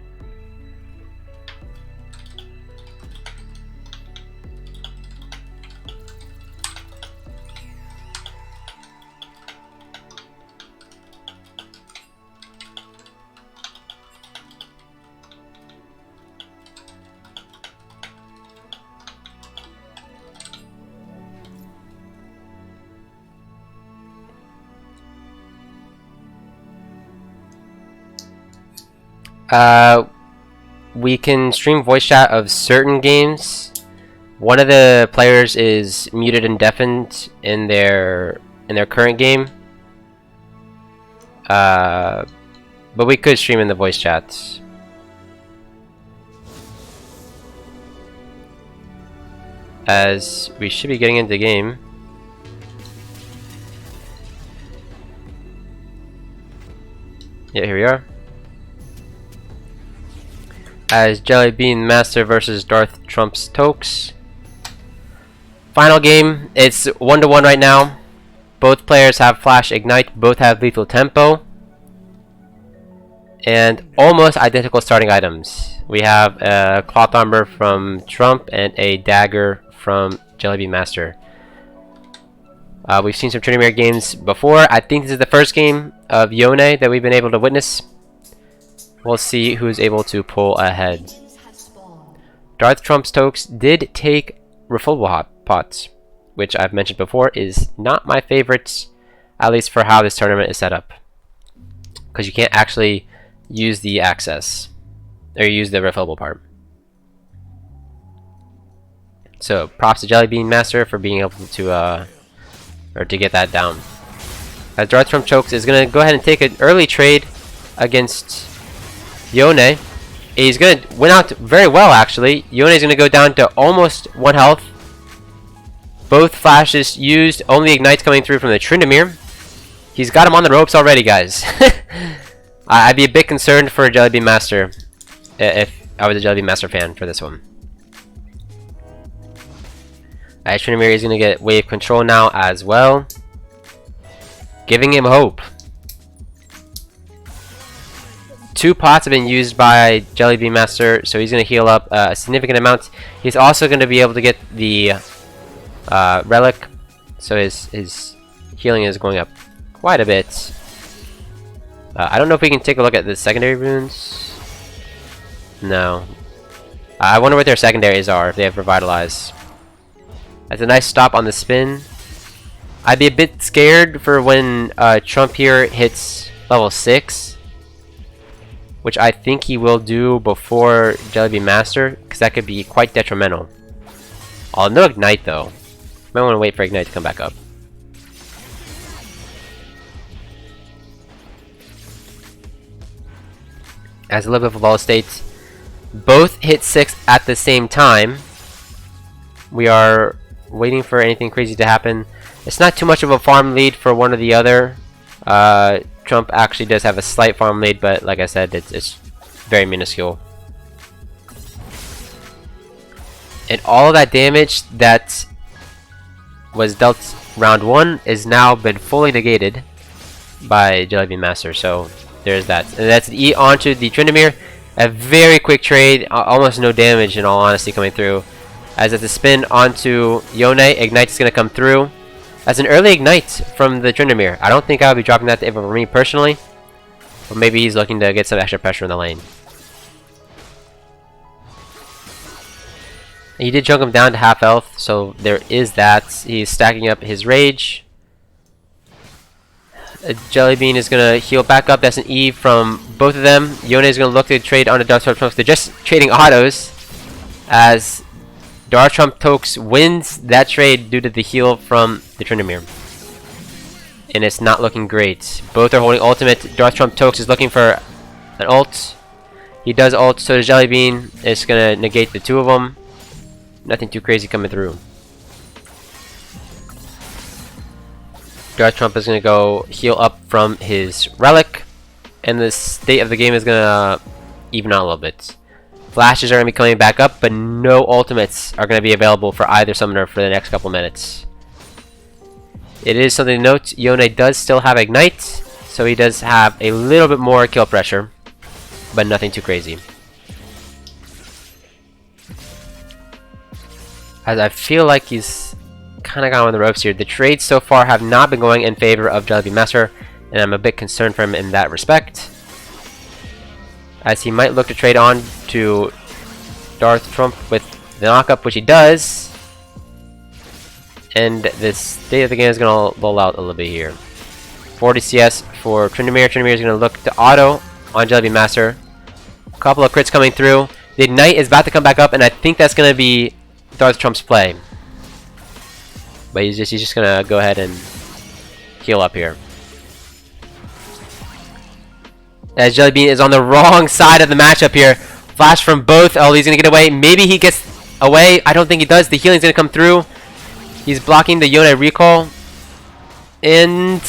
We can stream voice chat of certain games. One of the players is muted and deafened in their current game, but we could stream in the voice chats. As we should be getting into the game. Yeah, here we are. As Jellybean Master versus Darth Trump's Tokes. Final game. It's 1-1 right now. Both players have Flash Ignite. Both have Lethal Tempo. And almost identical starting items. We have a Cloth Armor from Trump and a Dagger from Jellybean Master. We've seen some Trinimir games before. I think this is the first game of Yone that we've been able to witness. We'll see who's able to pull ahead. Darth Trump's Tokes did take refillable hot pots, which I've mentioned before is not my favorite, at least for how this tournament is set up, because you can't actually use the access or use the refillable part. So props to Jellybean Master for being able to get that down. As Darth Trump Tokes is gonna go ahead and take an early trade against Yone. He's gonna win out very well actually. Yone is gonna go down to almost 1 health. Both flashes used, only ignites coming through from the Tryndamere. He's got him on the ropes already, guys. I'd be a bit concerned for Jellybean Master if I was a Jellybean Master fan for this one. Tryndamere is gonna get wave control now as well, giving him hope. 2 pots have been used by Jellybean Master, so he's going to heal up a significant amount. He's also going to be able to get the relic, so his healing is going up quite a bit. I don't know if we can take a look at the secondary runes. No. I wonder what their secondaries are, if they have Revitalize. That's a nice stop on the spin. I'd be a bit scared for when Trump here hits level 6. which I think he will do before Jellybean Master, because that could be quite detrimental. Oh, no Ignite though. Might want to wait for Ignite to come back up. As a little bit of a ball state, both hit 6 at the same time. We are waiting for anything crazy to happen. It's not too much of a farm lead for one or the other. Trump actually does have a slight farm lead, but like I said, it's very minuscule. And all that damage that was dealt round 1 is now been fully negated by Jellybean Master. So there's that. And that's an E onto the Tryndamere. A very quick trade, almost no damage in all honesty coming through. As it's a spin onto Yone, Ignite is going to come through. As an early Ignite from the Tryndamere. I don't think I would be dropping that for me personally. But maybe he's looking to get some extra pressure in the lane. He did chunk him down to half health, so there is that. He's stacking up his rage. Jellybean is going to heal back up. That's an E from both of them. Yone is going to look to trade on the Dark Trunks. They're just trading autos. As Dark Trump Tokes wins that trade due to the heal from the Tryndamere. And it's not looking great. Both are holding ultimate. Dark Trump Tokes is looking for an ult. He does ult, so does Jellybean. It's going to negate the two of them. Nothing too crazy coming through. Dark Trump is going to go heal up from his relic. And the state of the game is going to even out a little bit. Flashes are going to be coming back up, but no ultimates are going to be available for either summoner for the next couple minutes. It is something to note, Yone does still have Ignite, so he does have a little bit more kill pressure, but nothing too crazy. As I feel like he's kind of gone on the ropes here. The trades so far have not been going in favor of Jellybean Master, and I'm a bit concerned for him in that respect. As he might look to trade on to Darth Trump with the knockup, which he does. And the state of the game is going to lull out a little bit here. 40 CS for Tryndamere. Tryndamere is going to look to auto on Jellybean Master. A couple of crits coming through. The Ignite is about to come back up, and I think that's going to be Darth Trump's play. But he's just going to go ahead and heal up here. As Jellybean is on the wrong side of the matchup here. Flash from both. Oh, he's going to get away. Maybe he gets away. I don't think he does. The healing's going to come through. He's blocking the Yone recall. And...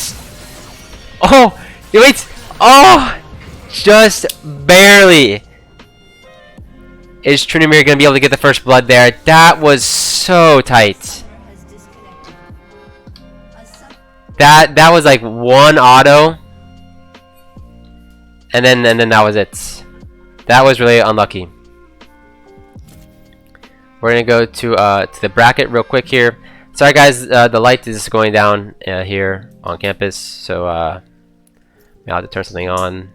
oh! He waits! Oh! Just barely. Is Tryndamere going to be able to get the first blood there? That was so tight. That was like one auto. And then that was it. That was really unlucky. We're gonna go to the bracket real quick here. Sorry guys, the light is going down here on campus, so I'll have to turn something on.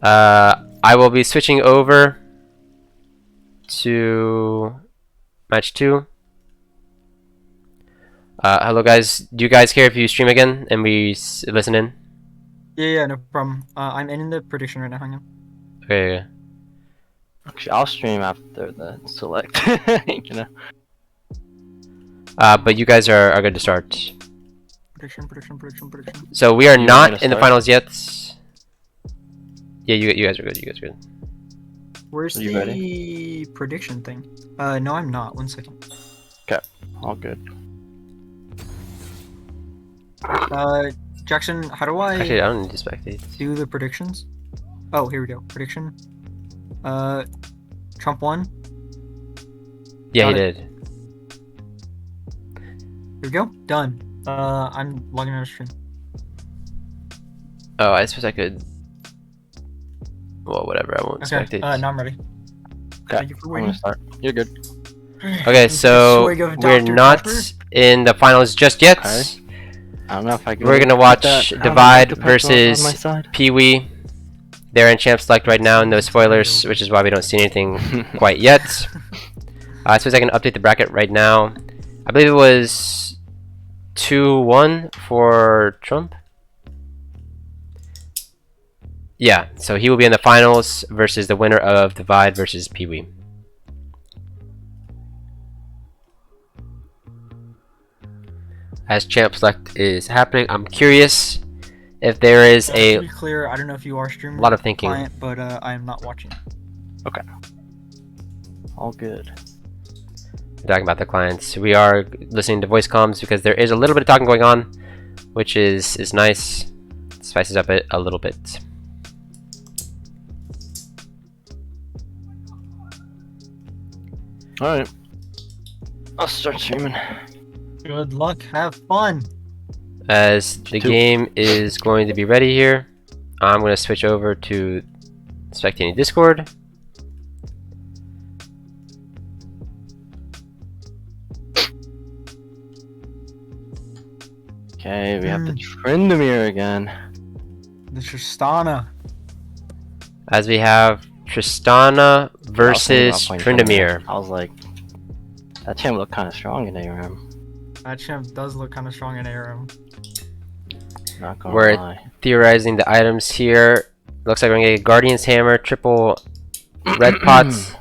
I will be switching over to match 2. Hello guys, do you guys care if you stream again and we listen in? Yeah, no problem. I'm in the prediction right now. Hang on. Okay. Actually, I'll stream after the select. You know. But you guys are good to start. Prediction. So we are You not wanna in the start? finals yet. Yeah, you guys are good. You guys are good. Where's Are you the ready? prediction thing? No, I'm not. 1 second. All good. Jackson, how do I Actually, I don't need to spectate. do the predictions? Oh, here we go. Prediction. Trump won. Yeah, he Got it. did. Here we go. Done. I'm logging out of stream. Oh, I suppose I could. Well, whatever. I won't Okay. spectate. Now I'm ready. Okay, Thank you for I'm waiting. gonna start. You're good. Okay, so Swig of we're Dr. not Pepper. in the finals just yet. Okay. I don't know if I can. We're gonna get watch that. I don't know Divide if the pepper on versus my side. Pee-wee. They're in champ select right now, no spoilers, which is why we don't see anything quite yet. I suppose I can update the bracket right now. I believe it was 2-1 for Trump. Yeah, so he will be in the finals versus the winner of Divide versus Pee Wee. As champ select is happening, I'm curious if there is To a be clear, I don't know if you are streaming lot of thinking. client, but I am not watching. All good. Talking about the clients. We are listening to voice comms because there is a little bit of talking going on, which is nice. Spices up it a little bit. Alright. I'll start streaming. Good luck. Have fun. As the game is going to be ready here, I'm going to switch over to spectating Discord. Okay, we have the Tryndamere again. The Tristana. As we have Tristana versus I was thinking about playing Tryndamere. I was like, that champ looked kind of strong in ARM. That champ does look kind of strong in ARM. Not gonna We're lie. theorizing the items here. Looks like we're going to get Guardian's Hammer, triple red pots,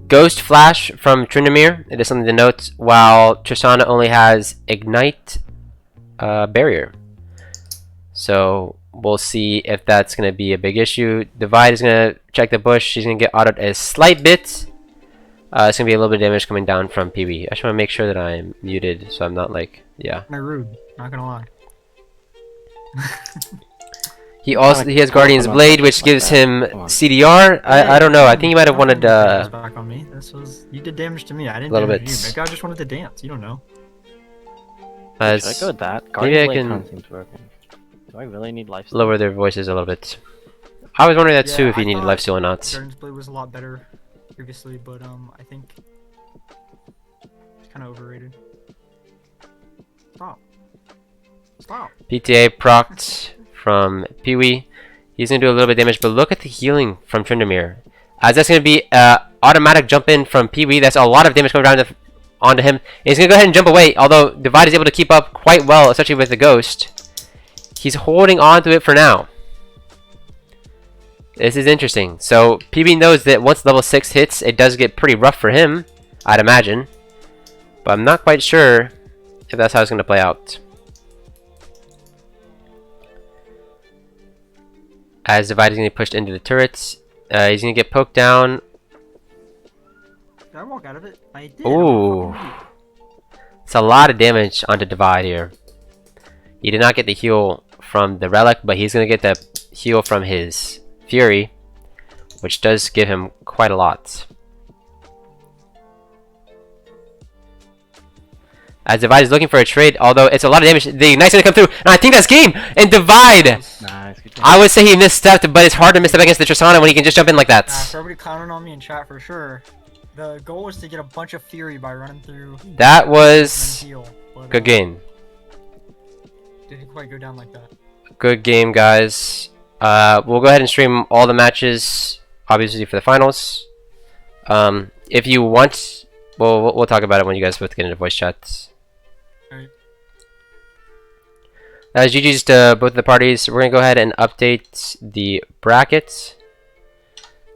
Ghost Flash from Tryndamere. It is something to note, while Tristana only has Ignite Barrier. So we'll see if that's going to be a big issue. Divide is going to check the bush. She's going to get autoed a slight bit. It's going to be a little bit of damage coming down from Pee Wee. I just want to make sure that I'm muted so I'm not like, yeah. Kinda rude. Not gonna lie. He has Guardian's Blade, which gives him CDR. I don't know. I think he might have wanted back on me. You did damage to me. I didn't little damage bit. you. Maybe I just wanted to dance. You don't know. Should I as go with that? maybe I Guardian's Blade can kinda seems broken. Do I really need life? lower their voices a little bit. I was wondering that too, Yeah, if you I needed thought lifesteal or not. Guardian's Blade was a lot better previously, but I think it's kind of overrated. Stop. Stop. PTA procced from Pee Wee. He's gonna do a little bit of damage, but look at the healing from Tryndamere. As that's gonna be automatic jump in from Pee Wee. That's a lot of damage coming down onto him. And he's gonna go ahead and jump away. Although Divide is able to keep up quite well, especially with the Ghost. He's holding on to it for now. This is interesting. So Pee Wee knows that once level 6 hits, it does get pretty rough for him, I'd imagine. But I'm not quite sure if that's how it's gonna play out. As Divide is going to be pushed into the turrets, he's going to get poked down. Did I walk out of it? I did. Ooh. It's a lot of damage onto Divide here. He did not get the heal from the Relic, but he's going to get the heal from his Fury, which does give him quite a lot. As Divide is looking for a trade, although it's a lot of damage, the Ignite's going to come through, and I think that's game! And Divide! Nice. Good I would say he misstepped, but it's hard to misstep against the Tristana when he can just jump in like that. For everybody clowning on me in chat for sure. The goal was to get a bunch of Fury by running through. That and was then heal, but, good game. Didn't quite go down like that. Good game, guys. We'll go ahead and stream all the matches, obviously, for the finals. If you want, we'll talk about it when you guys both get into voice chats. Alright. GG's to both of the parties. We're going to go ahead and update the brackets.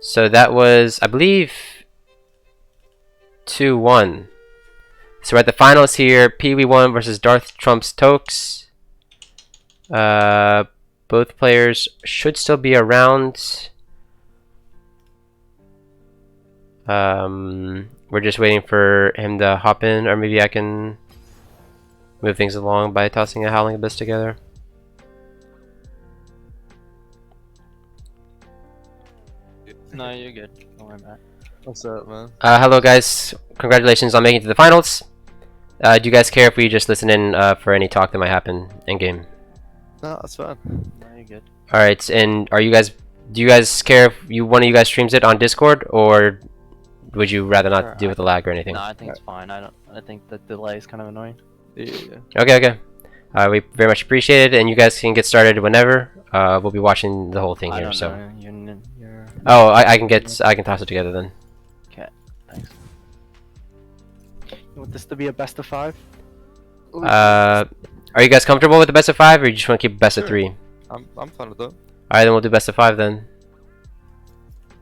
So that was, I believe, 2-1. So we're at the finals here. Pee Wee 1 versus Darth Trump's Tokes. Both players should still be around. We're just waiting for him to hop in, or maybe I can move things along by tossing a Howling Abyss together. No, you're good. Don't worry about it. What's up, man? Hello guys, congratulations on making it to the finals. Do you guys care if we just listen in for any talk that might happen in game? No, that's fine. No, you're good. Alright, and do you guys care if one of you guys streams it on Discord, or would you rather not Sure, deal with the lag or anything? No, I think it's fine. I think the delay is kind of annoying. Yeah. Okay. We very much appreciate it, and you guys can get started whenever. We'll be watching the whole thing I here, don't so. know. You're... Oh, I can toss it together then. Okay, thanks. You want this to be a best of 5? Are you guys comfortable with the best of 5, or you just want to keep best of Sure. 3? I'm fine with that. Alright, then we'll do best of 5 then.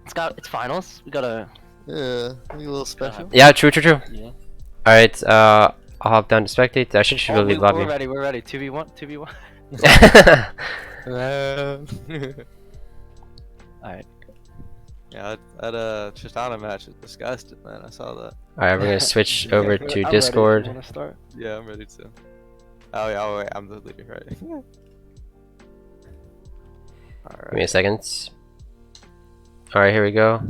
It's finals. We gotta. Yeah, a little special. Yeah, true. Yeah. Alright, I'll hop down to spectate. I should really leave lobby. We're ready. We're ready. 2v1. 2v1. Alright. Yeah, that Tristana match was disgusting, man. I saw that. Alright, we're gonna switch over I'm to ready. Discord. You wanna start? Yeah, I'm ready to. Oh yeah, oh, wait, I'm the leader, right? Give me Alright. a second. Alright, here we go.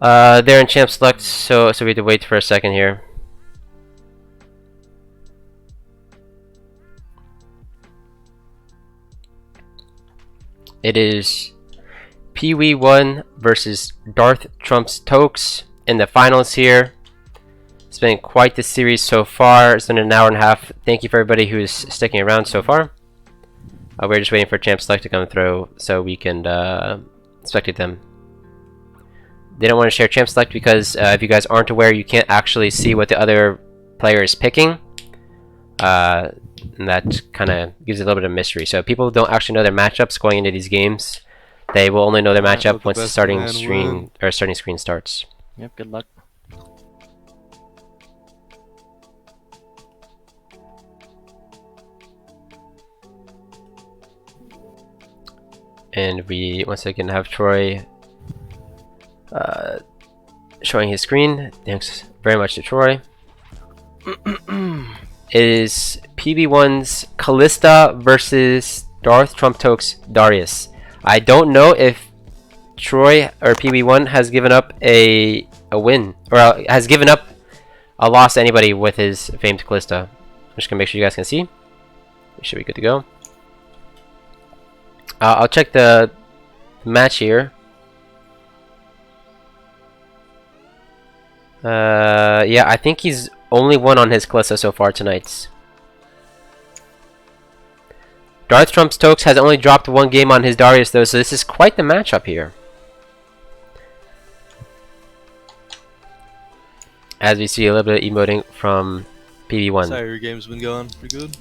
They're in champ select, so we have to wait for a second here. It is Pee-wee 1 versus Darth Trump's Tokes in the finals here. It's been quite the series so far. It's been an hour and a half. Thank you for everybody who's sticking around so far. We're just waiting for champ select to come through so we can spectate them. They don't want to share champ select because if you guys aren't aware, you can't actually see what the other player is picking. And that kind of gives it a little bit of mystery. So people don't actually know their matchups going into these games. They will only know their matchup once the starting screen starts. Yep. Good luck. And we once again have Troy showing his screen. Thanks very much to Troy. It is PB1's Callista versus Darth Trump Tokes Darius. I don't know if Troy or PB1 has given up a win, or has given up a loss to anybody with his famed Callista. I'm just gonna make sure you guys can see. We should be good to go. I'll check the match here. Yeah, I think he's only won on his Callista so far tonight. Darth Trump's Tokes has only dropped one game on his Darius though, so this is quite the matchup here. As we see a little bit of emoting from PB1. Sorry, your game's been going pretty good.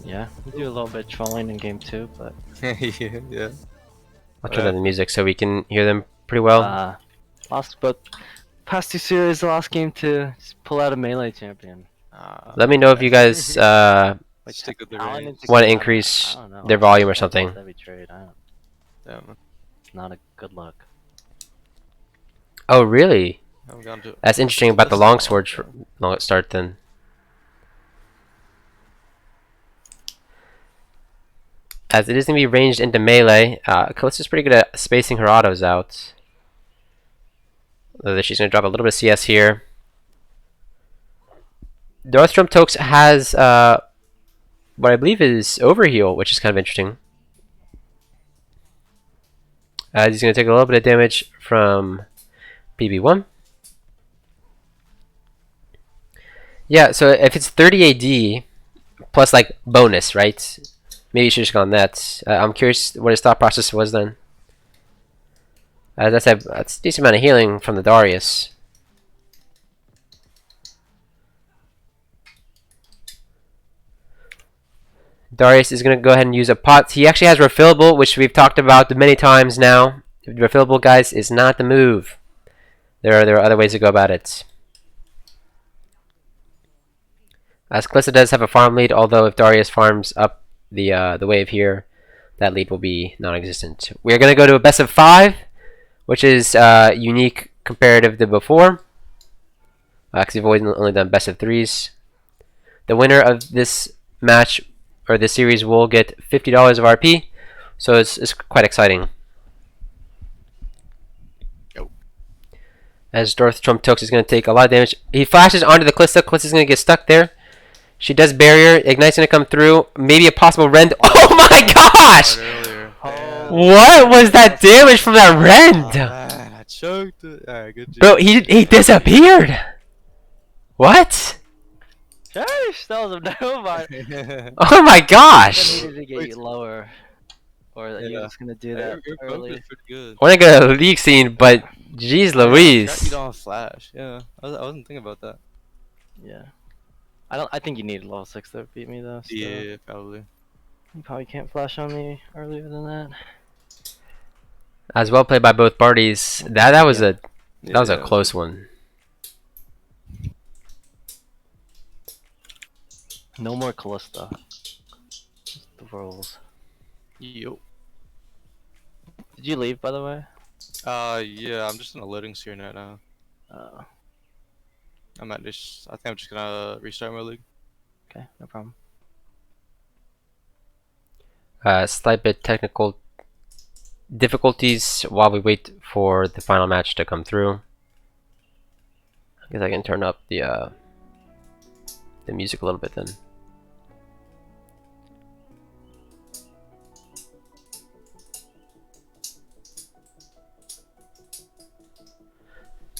Yeah, we do a little bit trolling in game 2, but yeah. I'll turn down the music so we can hear them pretty well. past 2 series, the last game to just pull out a melee champion. Let me know if you guys Stick with the range. want to increase I don't know. their volume or something. Every trade, Damn, it's not a good luck. Oh, really? I'm gone to. That's interesting about the longsword start then. As it is going to be ranged into melee, Callista's pretty good at spacing her autos out. Although she's going to drop a little bit of CS here. Darth Trump Tokes has what I believe is overheal, which is kind of interesting. As he's going to take a little bit of damage from PB1. Yeah, so if it's 30 AD plus like bonus, right? Maybe you should have just gone that. I'm curious what his thought process was then. That's a decent amount of healing from the Darius. Darius is going to go ahead and use a pot. He actually has refillable, which we've talked about many times now. Refillable, guys, is not the move. There are other ways to go about it. As Calista does have a farm lead, although if Darius farms up the wave here, that lead will be non-existent. We're going to go to a best of 5, which is unique comparative to before. Because we've always only done best of 3s. The winner of this match or this series will get $50 of RP, so it's quite exciting. As Darth Trump Tokes is going to take a lot of damage. He flashes onto the Calista. Callista's going to get stuck there. She does barrier. Ignite's going to come through. Maybe a possible rend. Oh my gosh! What was that damage from that rend? Man, I choked it. Alright, good job. Bro, he disappeared. What? Sheesh, that was a no but Oh my I gosh! needed to get you lower. Or that you're just gonna do Yeah, that your early. is pretty good. I want to go to the league scene, but jeez Yeah, I forgot you Louise. don't have flash. Yeah, I wasn't thinking about that. Yeah. I think you need level 6 to beat me though. Still. Yeah, probably. You probably can't flash on me earlier than that. As well played by both parties. That was a Yeah. close one. No more Callista. Just the rules. Yo. Did you leave, by the way? Yeah, I'm just in a loading screen right now. Uh, I think I'm just gonna restart my league. okay, no problem. Slight bit technical difficulties while we wait for the final match to come through. I guess I can turn up the music a little bit then.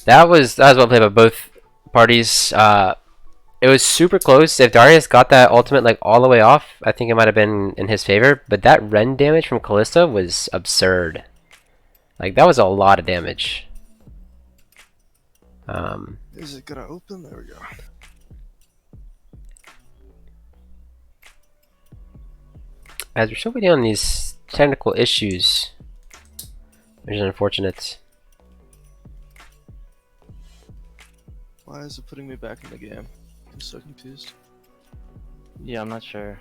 That was well played by both parties. It was super close. If Darius got that ultimate like all the way off, I think it might have been in his favor. But that Ren damage from Kalista was absurd. Like that was a lot of damage. Is it gonna open? There we go. As we're still waiting on these technical issues, which is unfortunate. Why is it putting me back in the game? I'm so confused. Yeah, I'm not sure.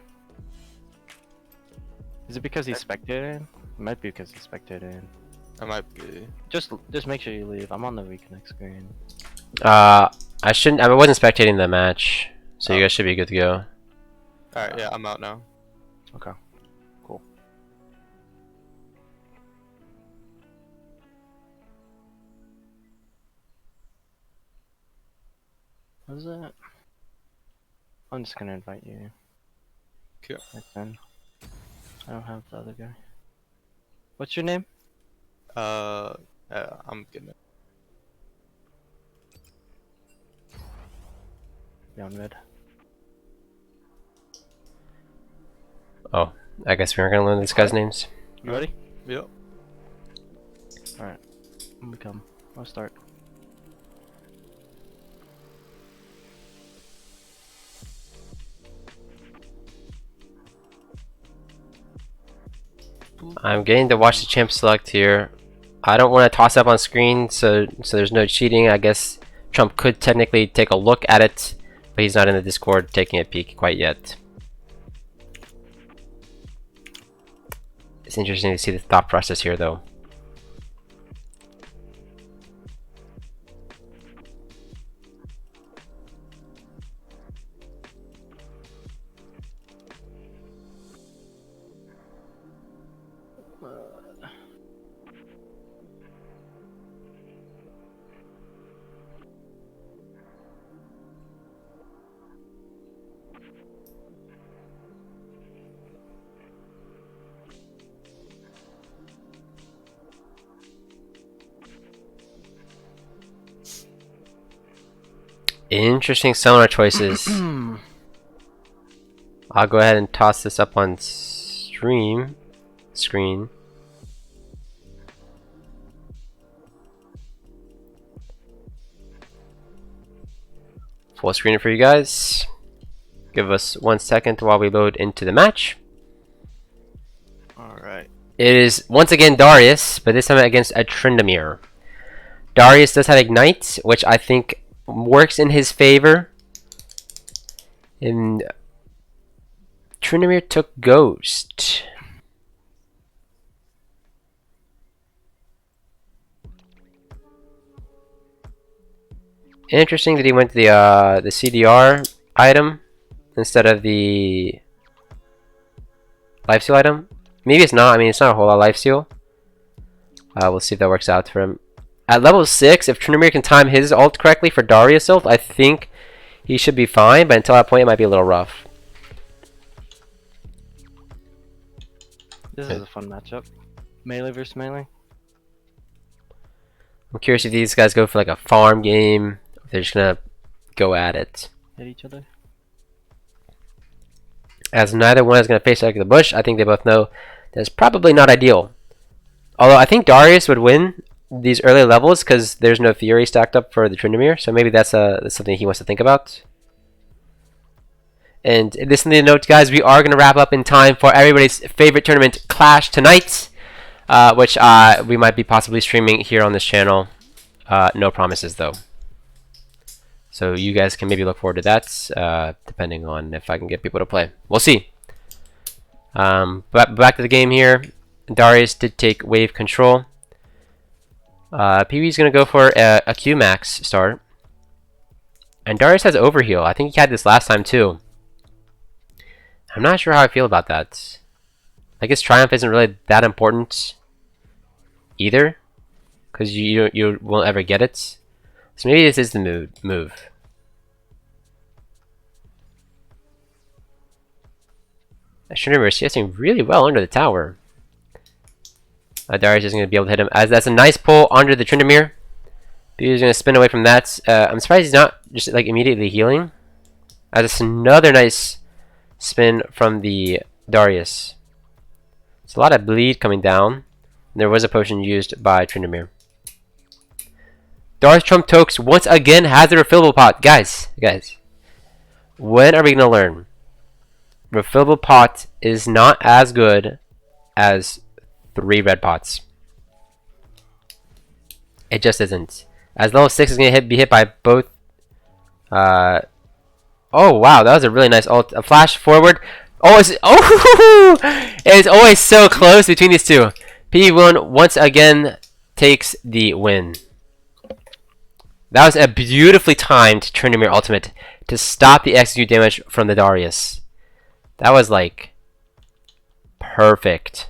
Is it because he's spectating? It might be because he's spectating. I might be. Just make sure you leave. I'm on the reconnect screen. I wasn't spectating the match, so you guys should be good to go. Alright, yeah, I'm out now. Okay. Cool. What is that? I'm just gonna invite you. Okay. Right then. I don't have the other guy. What's your name? I'm getting it. Be on mid. Oh, I guess we aren't gonna learn this guy's names. You ready? Yep. Alright. I'm gonna come. I'll start. I'm getting to watch the champ select here. I don't want to toss up on screen, so there's no cheating. I guess Trump could technically take a look at it, but he's not in the Discord taking a peek quite yet. It's interesting to see the thought process here, though. Interesting summoner choices. I'll go ahead and toss this up on screen. Full screen for you guys. Give us 1 second while we load into the match. Alright. It is once again Darius, but this time against a Tryndamere. Darius does have Ignite, which I think works in his favor. And Tryndamere took Ghost. Interesting that he went to the CDR item instead of the lifesteal item. Maybe it's not. I mean, it's not a whole lot of lifesteal. We'll see if that works out for him. At level 6, if Tryndamere can time his ult correctly for Darius' ult, I think he should be fine. But until that point, it might be a little rough. This is a fun matchup. Melee versus melee. I'm curious if these guys go for like a farm game. If they're just gonna go at it. Hit each other. As neither one is gonna face like the bush, I think they both know that's probably not ideal. Although I think Darius would win these early levels because there's no Fury stacked up for the Tryndamere, so maybe that's something he wants to think about. And listen to the note, guys. We are going to wrap up in time for everybody's favorite tournament, Clash, tonight, which we might be possibly streaming here on this channel. No promises, though. So you guys can maybe look forward to that, depending on if I can get people to play. We'll see. But back to the game here. Darius did take wave control. PB is going to go for a Q max start. And Darius has overheal. I think he had this last time too. I'm not sure how I feel about that. I guess Triumph isn't really that important either, because you won't ever get it. So maybe this is the move. Tryndamere is chasing really well under the tower. Darius is going to be able to hit him. As that's a nice pull under the Tryndamere. He's going to spin away from that. I'm surprised he's not just like immediately healing. As it's another nice spin from the Darius. It's a lot of bleed coming down. There was a potion used by Tryndamere. Darius Trump Tokes once again has a refillable pot. Guys, when are we going to learn? Refillable pot is not as good as 3 red pots. It just isn't. As level 6 is going to be hit by both. Oh wow, that was a really nice ult. A flash forward. Oh, it's always so close between these two. P1 once again takes the win. That was a beautifully timed Tryndamere ultimate to stop the execute damage from the Darius. That was like perfect.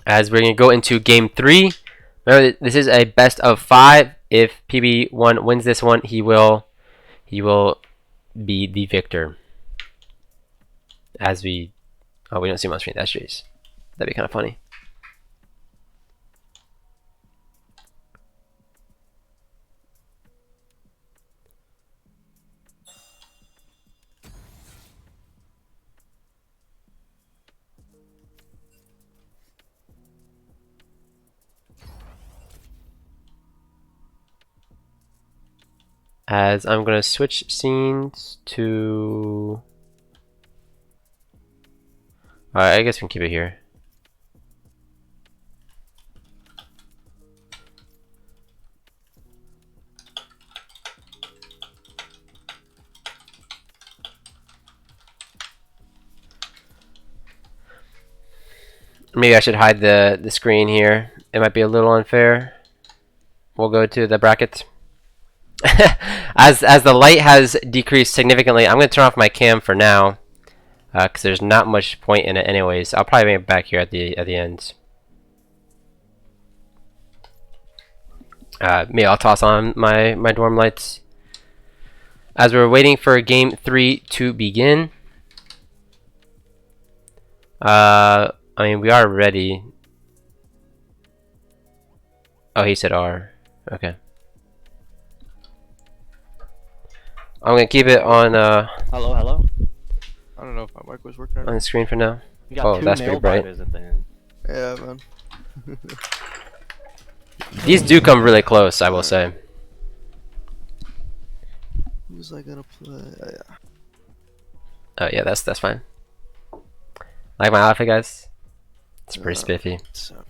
As we're going to go into game 3. Remember, this is a best of 5. If PB1 wins this one, he will be the victor. As we don't see him on screen. That's Jace. That'd be kind of funny. As I'm gonna switch scenes to. Alright, I guess we can keep it here. Maybe I should hide the screen here. It might be a little unfair. We'll go to the bracket. As the light has decreased significantly, I'm going to turn off my cam for now, because there's not much point in it anyways. I'll probably bring it back here at the end. Maybe I'll toss on my dorm lights. As we're waiting for game 3 to begin. I mean, we are ready. Oh, he said R. Okay. I'm gonna keep it on Hello. I don't know if my mic was working or on not. the screen for now. You got Oh, two that's pretty male bright. fighters at the end. Yeah, man. These do come really close, I will say. Who's I gonna play? Yeah. Oh yeah, that's fine. Like my outfit, guys. It's pretty spiffy. So,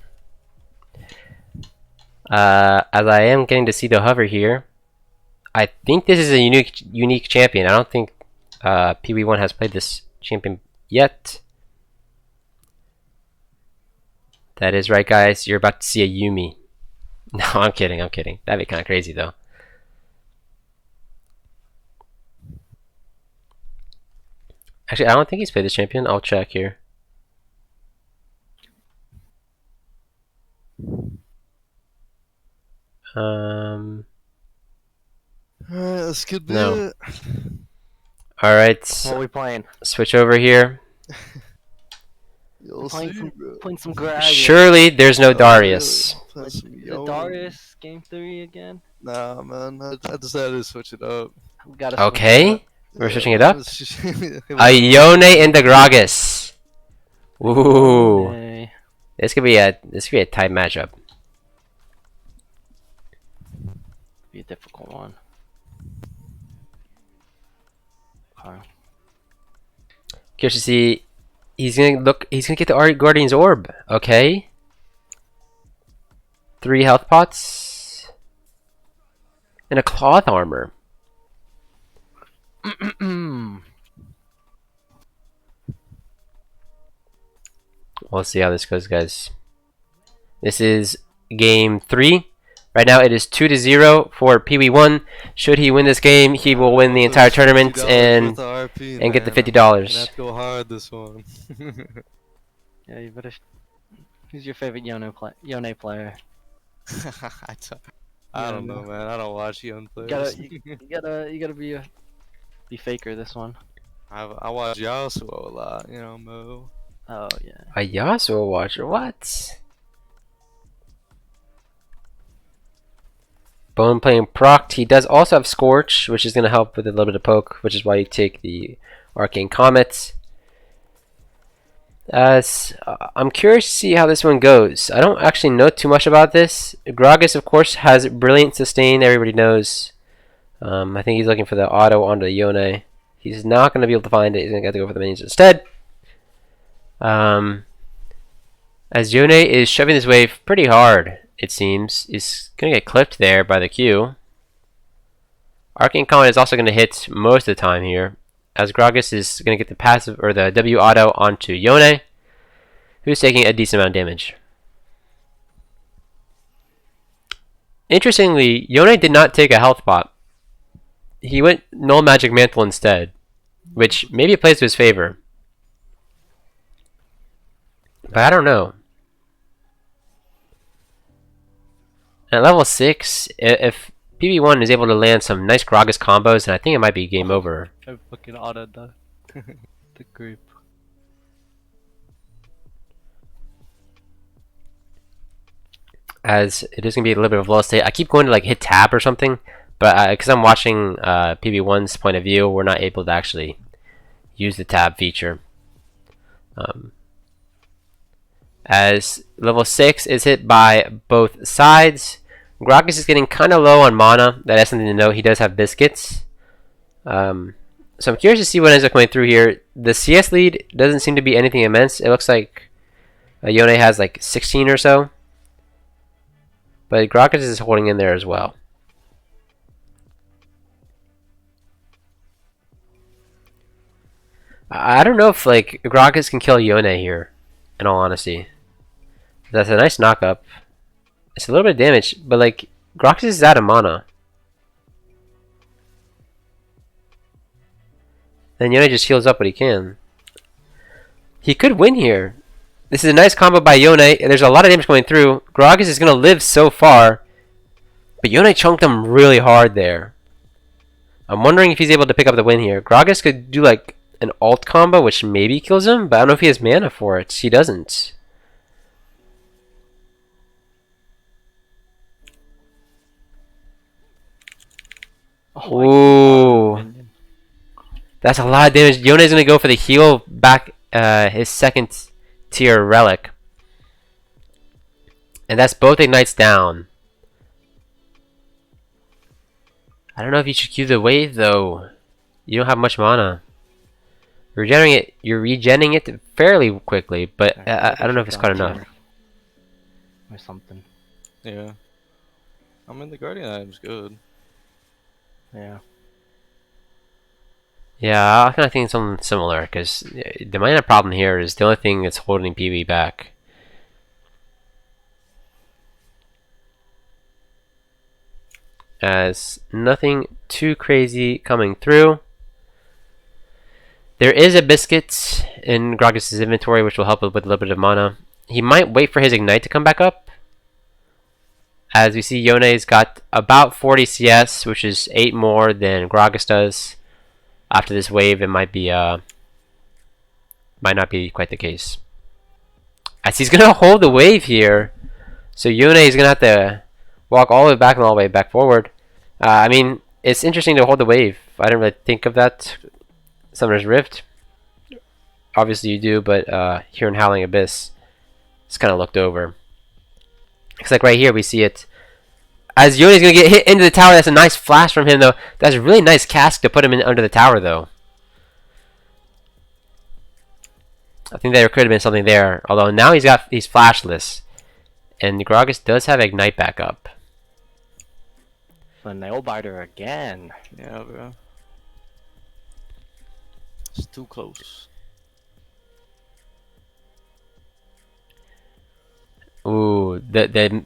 As I am getting to see the hover here, I think this is a unique champion. I don't think PB1 has played this champion yet. That is right, guys. You're about to see a Yuumi. No, I'm kidding. That'd be kind of crazy, though. Actually, I don't think he's played this champion. I'll check here. alright, this could be No. it. Alright, What are we playing? switch over here. You'll Playing see, some, bro. playing some Gragas. Surely there's no Darius. Play some The Yo. Darius game 3 again. Nah, man. I decided to switch it up. We gotta Okay, we're switching it up. It Ione and the Gragas. Ooh, Hey. this could be a tight matchup. Be a difficult one. Okay. Curious to see. He's gonna look. He's gonna get the Guardian's Orb. Okay. 3 health pots and a cloth armor. We'll see how this goes, guys. This is game 3. Right now it is 2-0 for PB1. Should he win this game, he will win the entire tournament and get the $50. Have to go hard this one. Yeah, you better. Who's your favorite Yone player? I don't know, man. I don't watch young You players. gotta be faker this one. I watch Yasuo a lot, you know, Mo. Oh yeah. A Yasuo watcher, what? Bone playing procced. He does also have Scorch, which is going to help with a little bit of poke, which is why you take the Arcane Comet. I'm curious to see how this one goes. I don't actually know too much about this. Gragas, of course, has Brilliant Sustain. Everybody knows. I think he's looking for the auto onto the Yone. He's not going to be able to find it. He's going to have to go for the minions instead. As Yone is shoving this wave pretty hard, it seems. He's going to get clipped there by the Q. Arcane Comet is also going to hit most of the time here, as Gragas is going to get the passive or the W auto onto Yone, who's taking a decent amount of damage. Interestingly, Yone did not take a health pot. He went Null Magic Mantle instead, which maybe plays to his favor. But I don't know. At level 6, if PB1 is able to land some nice Gragas combos, then I think it might be game over. I fucking autoed the group. As it is going to be a little bit of a low state. I keep going to like hit tab or something, but because I'm watching PB1's point of view, we're not able to actually use the tab feature. As level 6 is hit by both sides. Gragas is getting kind of low on mana. That has something to note. He does have biscuits. So I'm curious to see what ends up coming through here. The CS lead doesn't seem to be anything immense. It looks like Yone has like 16 or so. But Gragas is holding in there as well. I don't know if like Gragas can kill Yone here, in all honesty. That's a nice knock-up. It's a little bit of damage, but like Gragas is out of mana. Then Yone just heals up what he can. He could win here. This is a nice combo by Yone. There's a lot of damage going through. Gragas is going to live so far, but Yone chunked him really hard there. I'm wondering if he's able to pick up the win here. Gragas could do like an ult combo, which maybe kills him, but I don't know if he has mana for it. He doesn't. Ooh. That's a lot of damage. Yone's going to go for the heal back his second tier relic. And that's both ignites down. I don't know if you should Q the wave though. You don't have much mana. You're regenerating it fairly quickly, but I don't know if it's quite enough. Or something. Yeah. I mean, the Guardian item's good. Yeah. Yeah, I kind of think something similar, because the minor problem here is the only thing that's holding PB back. As nothing too crazy coming through. There is a biscuit in Gragas' inventory, which will help with a little bit of mana. He might wait for his ignite to come back up. As we see, Yone's got about 40 CS, which is 8 more than Gragas does. After this wave, it might be might not be quite the case. As he's gonna hold the wave here, so Yone is gonna have to walk all the way back and all the way back forward. I mean, it's interesting to hold the wave. I didn't really think of that. Summoner's Rift, obviously you do, but here in Howling Abyss, it's kind of looked over. It's like right here we see it As Yone's gonna get hit into the tower. That's a nice flash from him, though. That's a really nice cask to put him in under the tower, though. I think there could have been something there. Although now he's flashless, and Gragas does have Ignite back up. The nail biter again. Yeah, bro. It's too close. Ooh, the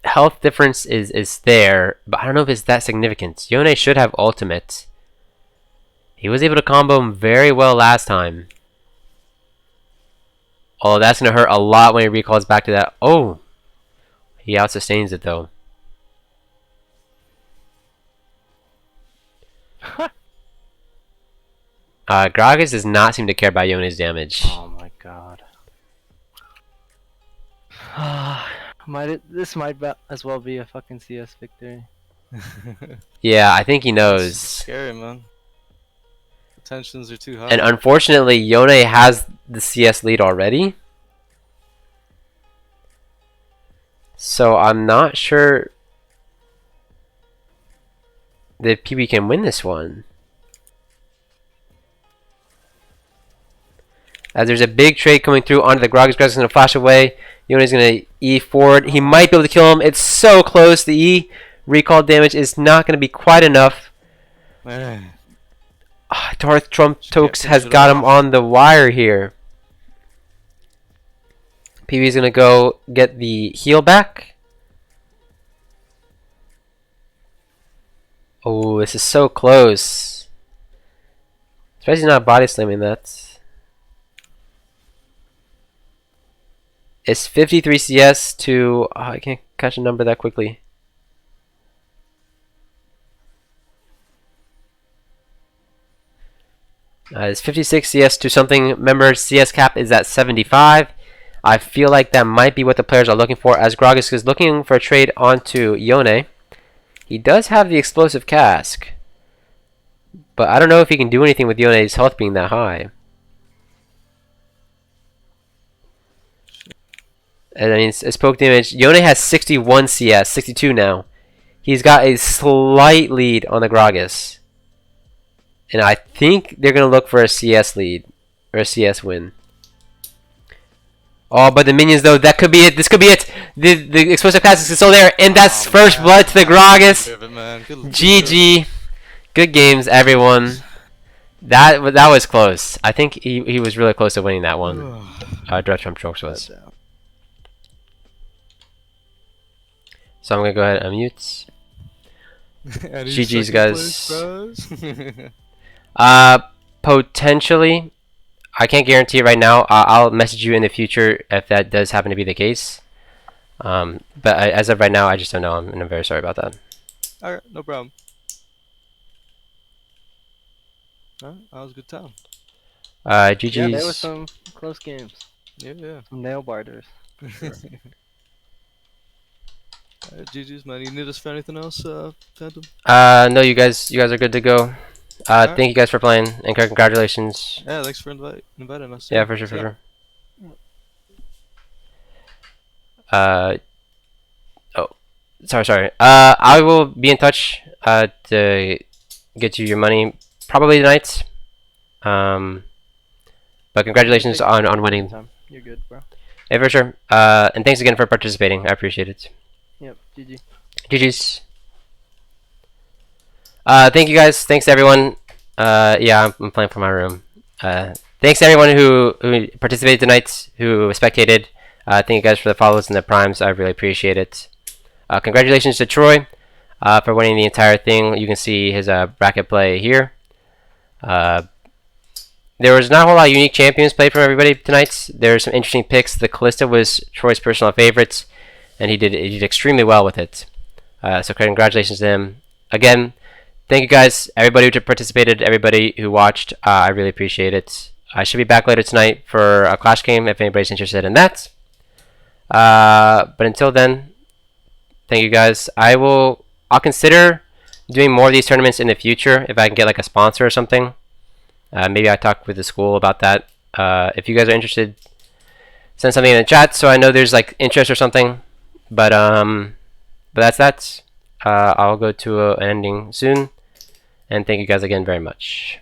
health difference is there, but I don't know if it's that significant. Yone should have ultimate. He was able to combo him very well last time. Oh, that's gonna hurt a lot when he recalls back to that. Oh, he out sustains it though. Gragas does not seem to care about Yone's damage. Oh my god. This might as well be a fucking CS victory. Yeah, I think he knows. Scary, man. The tensions are too high. And unfortunately, Yone has the CS lead already. So I'm not sure that PB can win this one. As there's a big trade coming through onto the Gragas. Gragas is going to flash away. Yone's going to E forward. He might be able to kill him. It's so close. The E recall damage is not going to be quite enough. Man. Darth Trump Tokes finish has it got off. him on the wire here. PB is going to go get the heal back. Oh, this is so close. Surprised he's not body slamming that. It's 53 CS to... Oh, I can't catch a number that quickly. It's 56 CS to something. Remember, CS cap is at 75. I feel like that might be what the players are looking for, as Gragas is looking for a trade onto Yone. He does have the explosive cask, but I don't know if he can do anything with Yone's health being that high. And I mean, it's poke damage. Yone has 61 CS, 62 now. He's got a slight lead on the Gragas. And I think they're going to look for a CS lead, or a CS win. Oh, but the minions, though, that could be it. This could be it. The explosive cask is still there, and that's first blood to the Gragas. GG. Good games, everyone. That was close. I think he was really close to winning that one. Darth Trump Tokes was. So I'm gonna go ahead and unmute. GG's, guys. Potentially, I can't guarantee it right now. I'll message you in the future if that does happen to be the case. But as of right now, I just don't know, and I'm very sorry about that. Alright, no problem. Alright, that was a good time. GG's. Yeah, there were some close games. Yeah. Some nail biters. GG's, man. You need us for anything else, Phantom? No, you guys are good to go. Thank you guys for playing, and congratulations. Yeah, thanks for inviting us. Yeah, for sure. Oh, sorry. I will be in touch to get you your money probably tonight. But congratulations on winning. You're good, bro. Yeah, for sure. And thanks again for participating. I appreciate it. Yep, GG. GG's. Thank you guys. Thanks everyone. Yeah, I'm playing from my room. Thanks to everyone who participated tonight, who spectated. Thank you guys for the follows and the primes. I really appreciate it. Congratulations to Troy for winning the entire thing. You can see his bracket play here. There was not a whole lot of unique champions played from everybody tonight. There were some interesting picks. The Kalista was Troy's personal favorite, and he did extremely well with it. So congratulations to him. Again, thank you guys, everybody who participated, everybody who watched. I really appreciate it. I should be back later tonight for a Clash game if anybody's interested in that. But until then, thank you guys. I'll consider doing more of these tournaments in the future if I can get like a sponsor or something. Maybe I talk with the school about that. If you guys are interested, send something in the chat so I know there's like interest or something. But that's that. I'll go to an ending soon. And thank you guys again very much.